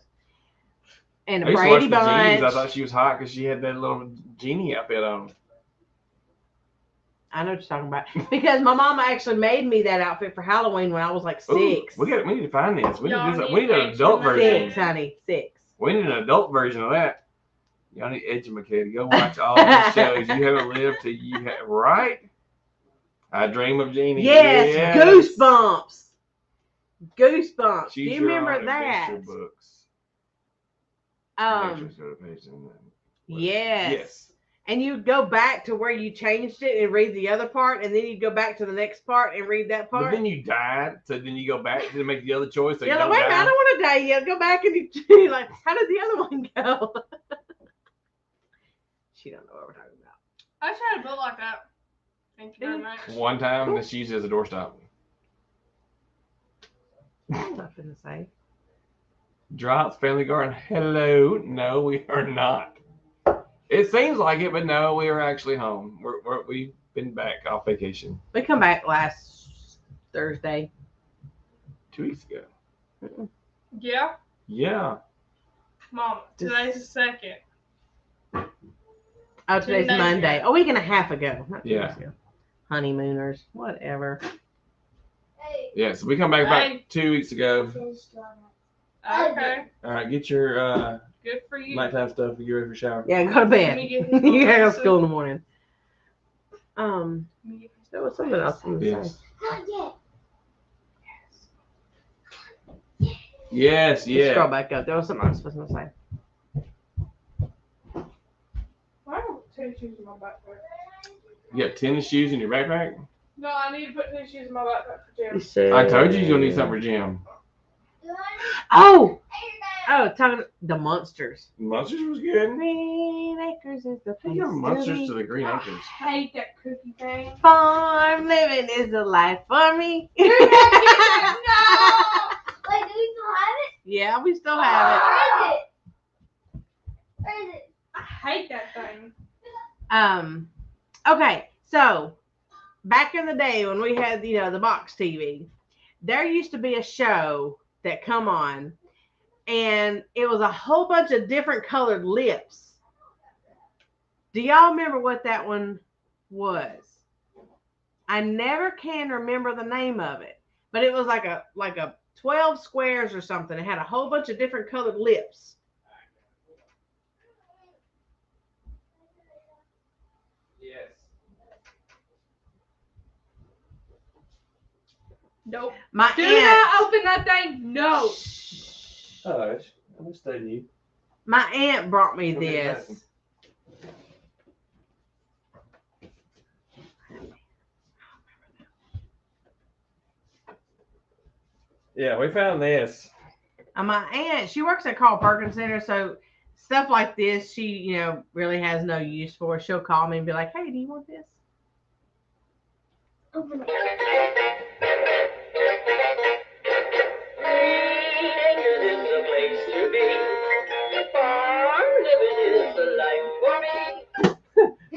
And I a used to Brady watch the Genie Bunch. because I thought she was hot because she had that little genie outfit on. I know what you're talking about. Because my mama actually made me that outfit for Halloween when I was like 6. Ooh, we need to find this. We Y'all need, need we need an adult version. 6, honey. 6. We need an adult version of that. Y'all need educated. Go watch all the shows. You haven't lived till you have, right? I Dream of Jeannie. Yes, Goosebumps. Goosebumps. Do you remember that? Books. Yes. And you go back to where you changed it and read the other part, and then you go back to the next part and read that part. But then you died, so then you go back to make the other choice. So you're like, wait a minute, I don't want to die yet. Go back and you're like, how did the other one go? She don't know what we're talking about. I tried a book like that. Thank you very much. One time, that she used it as a doorstop. Nothing to say. Drops, Family Garden. Hello. No, we are not. It seems like it, but no, we are actually home. We've been back off vacation. We come back last Thursday. 2 weeks ago. Yeah? Yeah. Mom, today's the 2nd. Oh, today's Monday. A week and a half ago. Not 2 Yeah. weeks ago. Honeymooners. Whatever. Yeah, so we come back about 2 weeks ago. Okay. All right, get your Good for you. nighttime stuff and get ready for shower. Yeah, go to bed. You gotta go to school in the morning. There was something else I was going to say. Yes, yeah. Scroll back up. There was something I was supposed to say. Why don't tennis shoes in my backpack? You got tennis shoes in your backpack? No, I need to put tennis shoes in my backpack for gym. I told you you're going to need something for gym. Oh, talking the Monsters. Monsters was good. Green Acres is the place. You got Monsters to the Green Acres. I hate that cookie thing. Farm living is the life for me. No! Wait, do we still have it? Yeah, we still have it. Where is it? I hate that thing. Okay, so back in the day when we had, the box TV, there used to be a show that come on, and it was a whole bunch of different colored lips. Do y'all remember what that one was? I never can remember the name of it, but it was like a 12 squares or something. It had a whole bunch of different colored lips. Yes. Nope. My Do aunt, not open that thing. No. Hush. I'm going to study you. my aunt brought me Okay, this. listen. Yeah, we found this. My aunt, she works at Carl Perkins Center, so stuff like this, she, really has no use for. She'll call me and be like, hey, do you want this? Open it.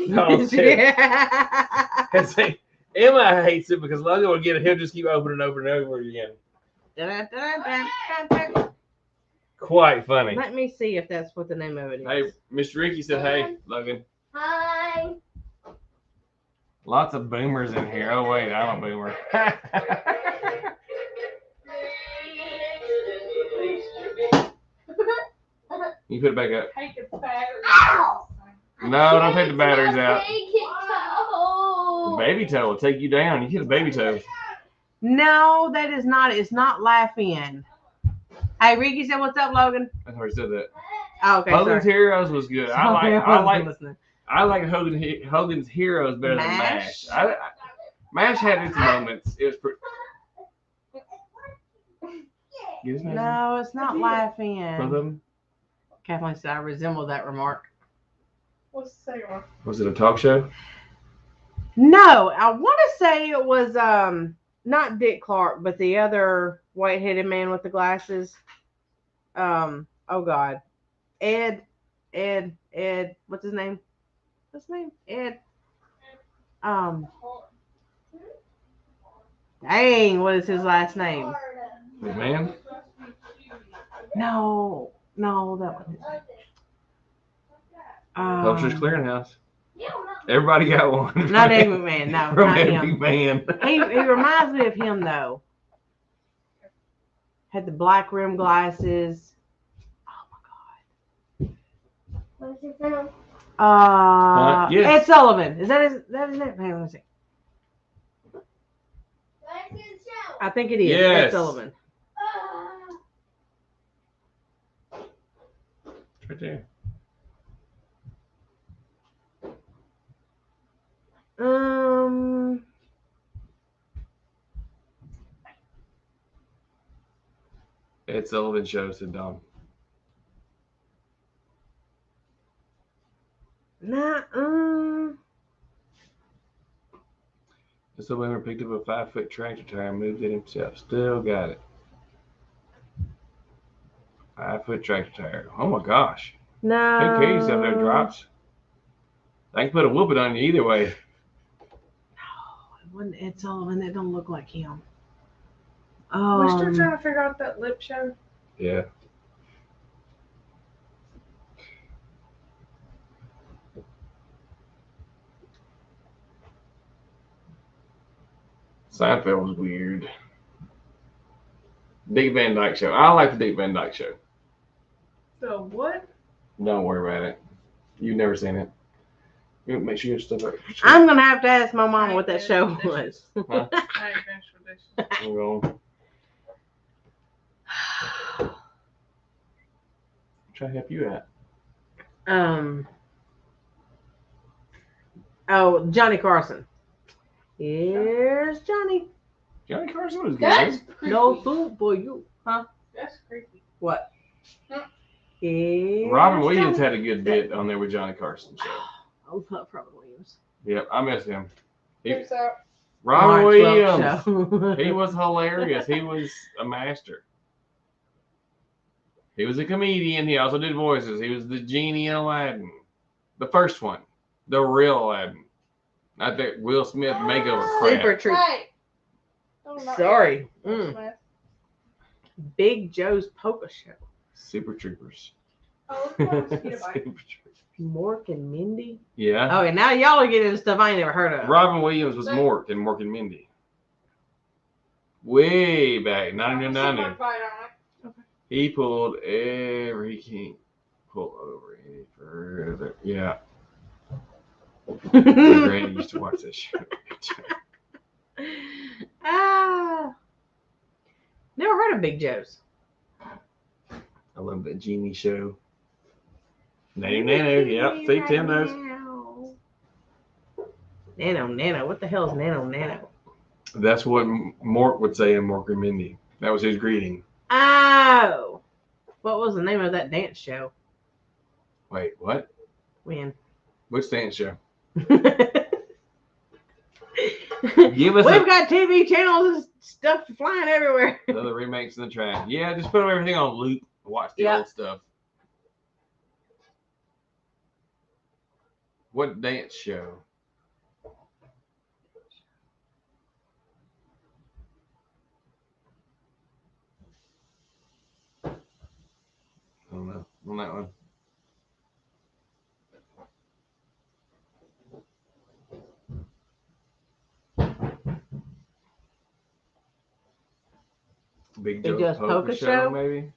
No, see, Emma hates it because Logan will get it. He'll just keep opening over and over again. Quite funny. Let me see if that's what the name of it is. Hey, Mr. Ricky said, hey, Logan. Hi. Lots of boomers in here. Oh, wait, I'm a boomer. You put it back up. I hate the battery. Ow! No, don't take the batteries out. Take it The out. baby toe will take you down. You get a baby toe. No, that is not. It's not Laugh In. Hey, Ricky said, what's up, Logan? I already said that. Oh, okay, Hogan's sorry. Heroes was good. Sorry, wasn't listening. I like Hogan's Heroes better than MASH. MASH? MASH had its moments. It was pretty. Get his name? No, it's not Laugh Both of In. them. Kathleen said I resemble that remark. What's the second one? Was it a talk show? No, I want to say it was not Dick Clark, but the other white-headed man with the glasses. Oh God, Ed. What's his name? What's his name? Ed. Dang, what is his last name? McMahon? No, that wasn't his name. Publishers Clearinghouse. Everybody got one. Not Eddie McMahon. No, From not Eddie him. McMahon. He reminds me of him though. Had the black rim glasses. Oh What's your film? my god. Yes. Ed Sullivan. Is that his name? Hang on a second. I think it is. Yes. Ed Sullivan. Right there. Ed Sullivan Show, said Dom. Nah. So Wimmer picked up a 5-foot tractor tire and moved it himself. Still got it. 5-foot tractor tire. Oh my gosh. No. Take care of yourself there, Drops. I can put a whooping on you either way. No, it wasn't Ed Sullivan. That don't look like him. We're still trying to figure out that lip show. Yeah. Seinfeld was weird. Dick Van Dyke Show. I like the Dick Van Dyke Show. So what? Don't worry about it. You've never seen it. You make sure your stuff up. I'm gonna have to ask my mama what that show was. Huh? I ain't finished with this. I'm going. Try to help you out. Oh, Johnny Carson. Here's Johnny. Johnny Carson was That's good. creepy. No food for you, huh? That's creepy. What? Huh? Here's Robin Williams Johnny. had a good bit on there with Johnny Carson. So. I love Robin Williams. Yep, I miss him. Tips out. Robin March 12th Williams. show. He was hilarious. He was a master. He was a comedian. He also did voices. He was the genie in Aladdin. The first one. The real Aladdin. Not that Will Smith makeover crap. Super treat. Hey. Don't knock Sorry. me. Mm. Big Joe's Polka Show. Super Troopers. Oh, look at Super mosquito bite. Troopers. Mork and Mindy. Yeah. Okay, now y'all are getting into stuff I ain't never heard of. Robin Williams was Mork in Mork and Mindy. Way back, 1990. Someone bite on it. He pulled he can't pull over any further. Yeah. My granny used to watch that show. Never heard of Big Joe's. I love that genie show. Nano, yep. See, Tim knows. Nano. What the hell is Nano? That's what Mork would say in Mork and Mindy. That was his greeting. Oh. What was the name of that dance show? Wait, what? When? Which dance show? We've Give us got TV channels and stuff flying everywhere. another remakes in the track. Yeah, just put everything on loop. Watch the old stuff. What dance show? I don't know. On that one. Big Joe's Poker Show, maybe?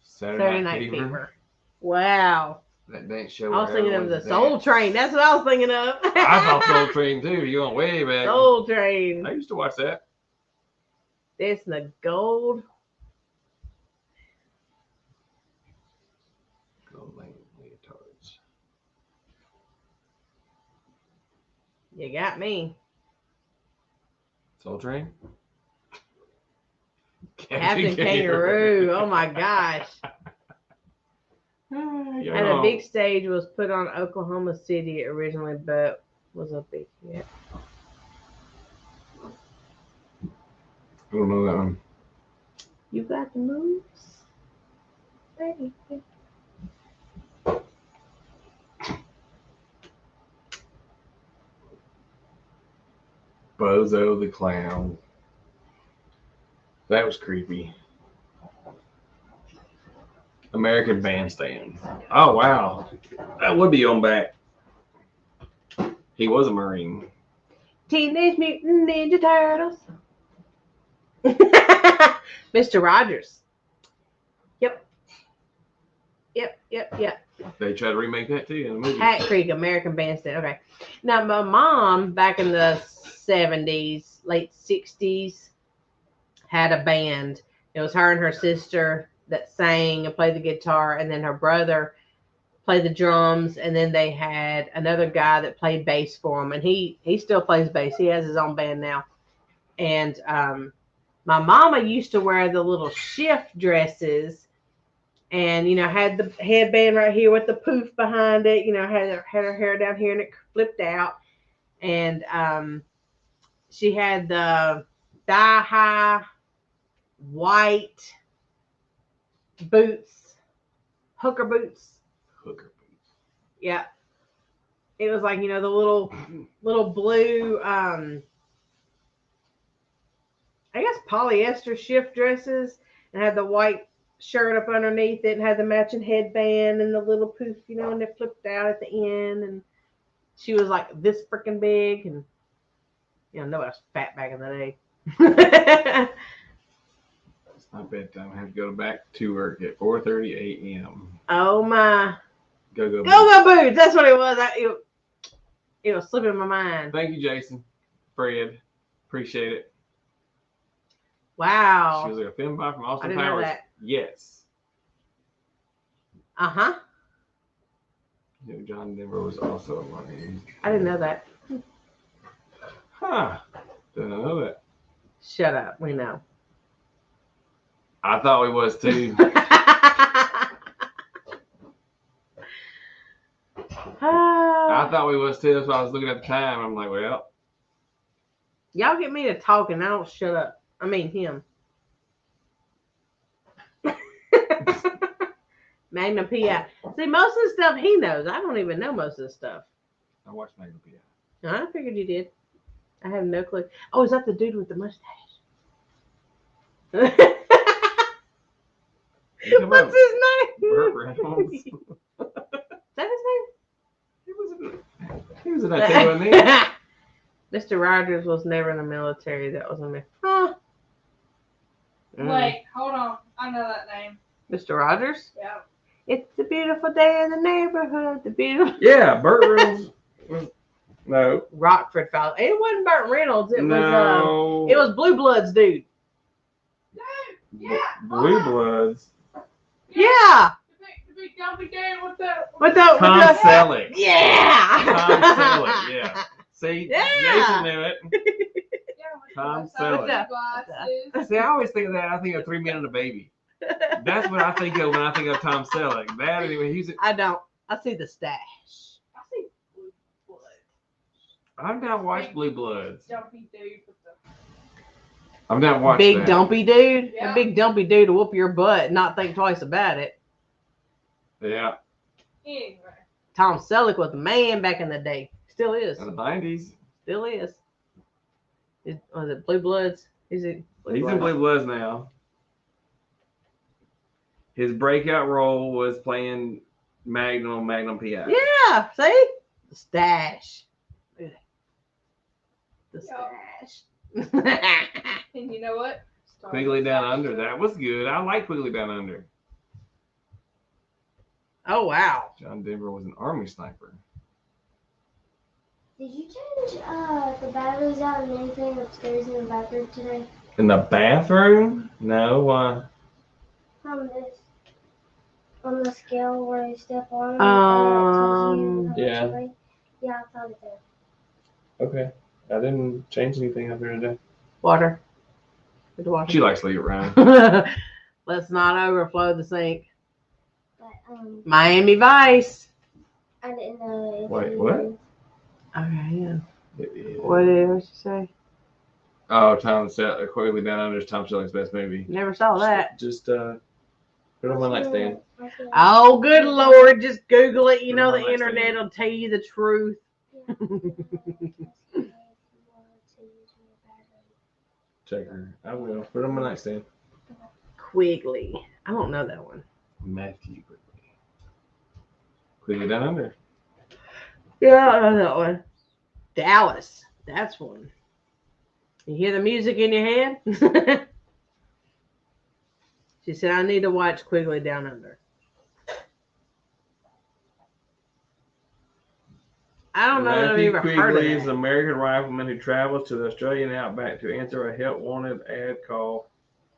Saturday Night Fever. Wow. That dance show. I was where thinking of the everyone's Soul dance. Train. That's what I was thinking of. I thought Soul Train too. You went way back. Soul Train. I used to watch that. This and the gold. Gold lane leotards. You got me. Soul Train? Captain Kangaroo. Oh my gosh. And a big stage was put on Oklahoma City originally, but was a big hit. I don't know that one. You got the moves? Baby. Bozo the Clown. That was creepy. American Bandstand. Oh, wow. That would be on back. He was a Marine. Teenage Mutant Ninja Turtles. Mr. Rogers. Yep. They tried to remake that too in the movie. Hat Creek, American Bandstand. Okay. Now, my mom, back in the 70s, late 60s, had a band. It was her and her sister that sang and played the guitar, and then her brother played the drums, and then they had another guy that played bass for them, and he still plays bass. He has his own band now. And my mama used to wear the little shift dresses, and had the headband right here with the poof behind it. Had her hair down here and it flipped out, and she had the thigh-high white boots, hooker boots. Yeah, it was like the little blue I guess polyester shift dresses, and had the white shirt up underneath it, and had the matching headband and the little poof, and it flipped out at the end. And she was like this freaking big, and nobody was fat back in the day. It's my bedtime. I have to go back to work at 4:30 a.m. Oh my! Go boots! That's what it was. It was slipping my mind. Thank you, Jason, Fred. Appreciate it. Wow. She was like a fembot from Austin I didn't Powers. know that. Yes. John Denver was also a Marine. I didn't know that. Huh. Didn't know that. Shut up. We know. I thought we was too. I thought we was too. That's why I was looking at the time. I'm like, well. Y'all get me to talking. And I don't shut up. I mean him. Magnum P.I. See, most of the stuff he knows. I don't even know most of the stuff. I watched Magnum P.I. I figured you did. I have no clue. Oh, is that the dude with the mustache? What's his name? Burt Reynolds. Is that his name? He was in that thing, wasn't he? Mr. Rogers was never in the military. That was a myth. Huh. Wait, hold on. I know that name. Mr. Rogers? Yeah. It's a beautiful day in the neighborhood. The beautiful. Yeah, Burt Reynolds. No. Rockford Files. It wasn't Burt Reynolds. It No. was. It was Blue Bloods, dude. Yeah. Blue Bloods. Yeah. The big dumpy dude with the. Tom Selleck. Yeah. Tom Selleck. Yeah. See, Yeah. Jason knew it. Yeah, Tom with Selleck. the glasses. See, I always think of that. I think of 3 Men and a Baby. That's what I think of when I think of Tom Selleck. That anyway, I don't. I see the stash. I see Blue Blood. I've not watched Blue Bloods. Dumpy dude with the. I've not watched Big that. dumpy dude. Yeah. A big dumpy dude to whoop your butt and not think twice about it. Yeah. Anyway. Tom Selleck was the man back in the day. Still is. In the 90s. Still is. Was it Blue Bloods? Is it? He's in Blue Bloods now. His breakout role was playing Magnum P.I. Yeah. See? The stash. Look at that. The stash. And you know what? Quigley Down Under. That was good. I like Quigley Down Under. Oh, wow. John Denver was an Army sniper. Did you change the batteries out and anything upstairs in the bathroom today? In the bathroom? No. On the scale where you step on it, Yeah. Yeah, I found it there. Okay. I didn't change anything up there today. Water. Good water. She likes to leave it around. Let's not overflow the sink. But Miami Vice. I didn't know if Wait, you what? Okay, yeah. It is. What did you say? Oh, Tom Selleck. Quigley Down Under is Tom Selleck's best movie. Never saw that. Just put it on my nightstand. Oh, good Lord. Just Google it. You know Put it on the my internet nightstand. will tell you the truth. Check her. I will. Put it on my nightstand. Quigley. I don't know that one. Matthew Quigley. Quigley Down Under. Yeah, I know that one. Dallas. That's one. You hear the music in your head? She said, I need to watch Quigley Down Under. I don't know that I've ever heard of Quigley that. is an American rifleman who travels to the Australian outback to answer a help wanted ad call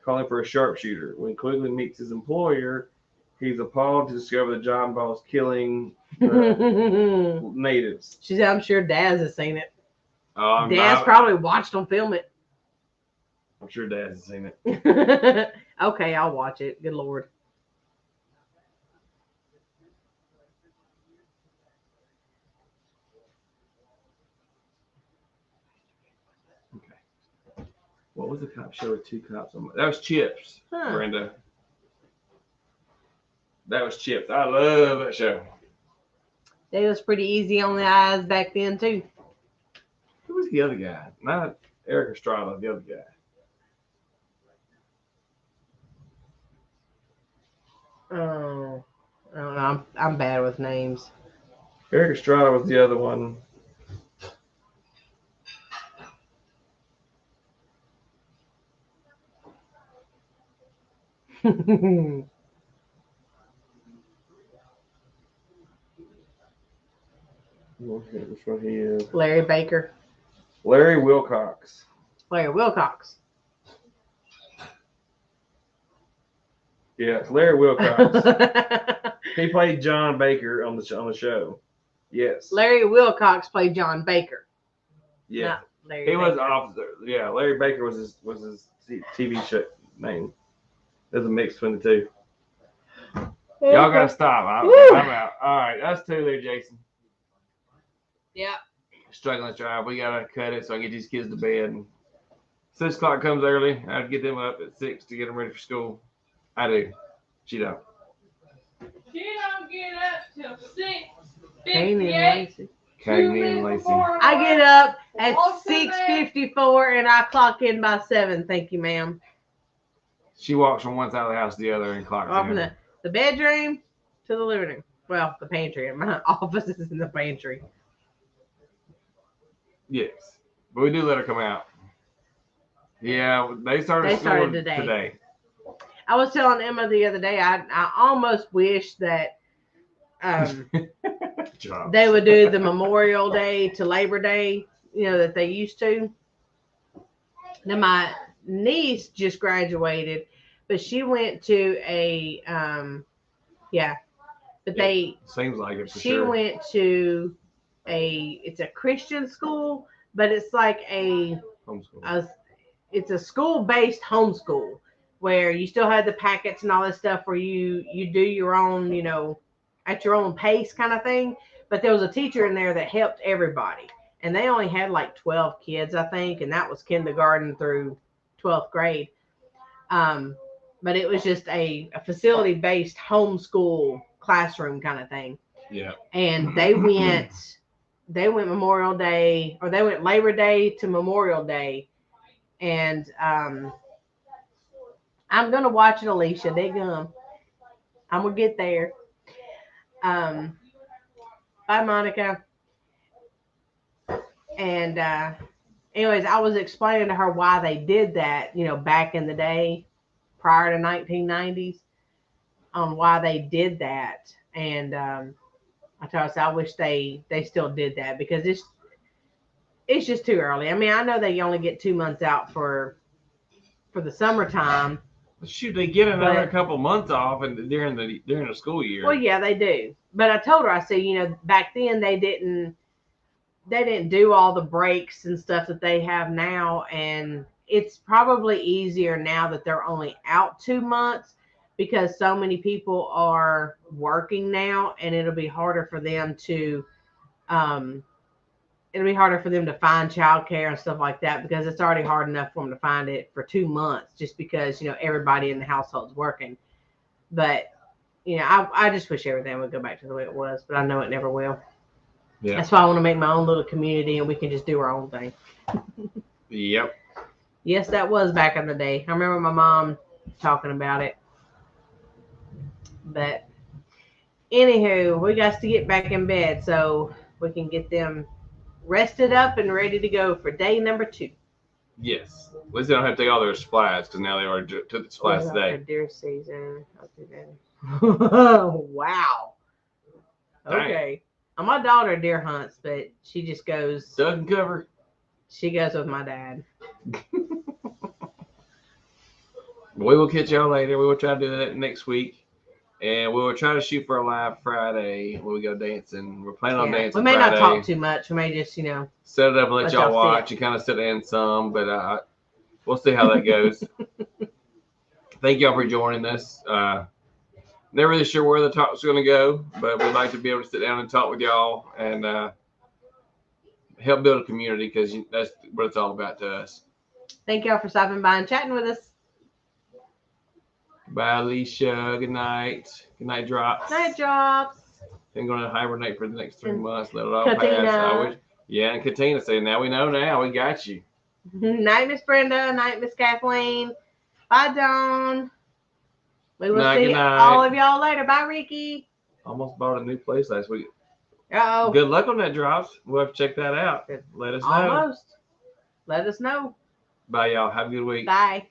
calling for a sharpshooter. When Quigley meets his employer, he's appalled to discover the job involves killing natives. She said, I'm sure Daz has seen it. Oh, Daz probably watched them film it. I'm sure Daz has seen it. Okay, I'll watch it. Good Lord. Okay. What was the cop show with 2 cops on? That was Chips, Brenda. That was Chips. I love that show. They was pretty easy on the eyes back then too. Who was the other guy? Not Eric Estrada, the other guy. Oh, I don't know. I'm bad with names. Eric Estrada was the other one. Which one he is? Larry Baker. Larry Wilcox. Larry Wilcox. Yeah, it's Larry Wilcox. He played John Baker on the show. Yes. Larry Wilcox played John Baker. Yeah. Larry He was Baker. officer. Yeah, Larry Baker was his TV show name. There's a mix between the two. Y'all gotta stop. I'm out. All right, us two there, Jason. Yeah. Struggling to drive. We gotta cut it so I can get these kids to bed. And 6 o'clock comes early. I have to get them up at 6 to get them ready for school. I do. She don't. She don't get up till 6:58. Cagney and Lacey. I get up at 6:54 and I clock in by 7. Thank you, ma'am. She walks from one side of the house to the other and clocks Off in. from the bedroom to the living room. Well, the pantry. My office is in the pantry. Yes, but we do let her come out. Yeah, they started today. I was telling Emma the other day, I almost wish that they would do the Memorial Day to Labor Day, that they used to. Now, my niece just graduated, but she went to a, seems like it for she sure. went to it's a Christian school, but it's like Homeschool. It's a school-based homeschool where you still have the packets and all this stuff where you do your own, at your own pace kind of thing. But there was a teacher in there that helped everybody. And they only had like 12 kids, I think. And that was kindergarten through 12th grade. But it was just a facility-based homeschool classroom kind of thing. Yeah. And they went Memorial Day, or they went Labor Day to Memorial Day. And I'm going to watch it, Alicia. They come. I'm going to get there. Bye, Monica. And anyways, I was explaining to her why they did that, back in the day, prior to 1990s, on why they did that. And I told her, I wish they still did that, because it's just too early. I mean, I know they only get 2 months out for the summertime. Shoot, they get another couple months off and during the school year. Well, yeah, they do. But I told her, I said, back then they didn't do all the breaks and stuff that they have now, and it's probably easier now that they're only out 2 months, because so many people are working now, and it'll be harder for them to find childcare and stuff like that, because it's already hard enough for them to find it for 2 months, just because everybody in the household's working. But I just wish everything would go back to the way it was, but I know it never will. Yeah. That's why I want to make my own little community, and we can just do our own thing. Yep. Yes, that was back in the day. I remember my mom talking about it. But anywho, we got to get back in bed so we can get them rested up and ready to go for day number 2. Yes. At least they don't have to take all their supplies because now they already took the supplies today. Deer season. Wow. Okay. My daughter deer hunts, but she just goes. Duck and cover. She goes with my dad. We will catch y'all later. We will try to do that next week. And we will try to shoot for a live Friday when we go dancing. We're planning on dancing. We may Friday. not talk too much. We may just, set it up and let y'all watch and kind of sit in some, but we'll see how that goes. Thank y'all for joining us. Never really sure where the talk's going to go, but we'd like to be able to sit down and talk with y'all and help build a community because that's what it's all about to us. Thank y'all for stopping by and chatting with us. Bye, Alicia. Good night. Good night, Drops. Night, Drops. I'm going to hibernate for the next 3 months. Let it all pass. And Katina said, now we know now. We got you. Night, Miss Brenda. Night, Miss Kathleen. Bye, Dawn. We will see all of y'all later. Bye, Ricky. Almost bought a new place last week. Uh-oh. Good luck on that, Drops. We'll have to check that out. Let us know. Almost. Let us know. Bye, y'all. Have a good week. Bye.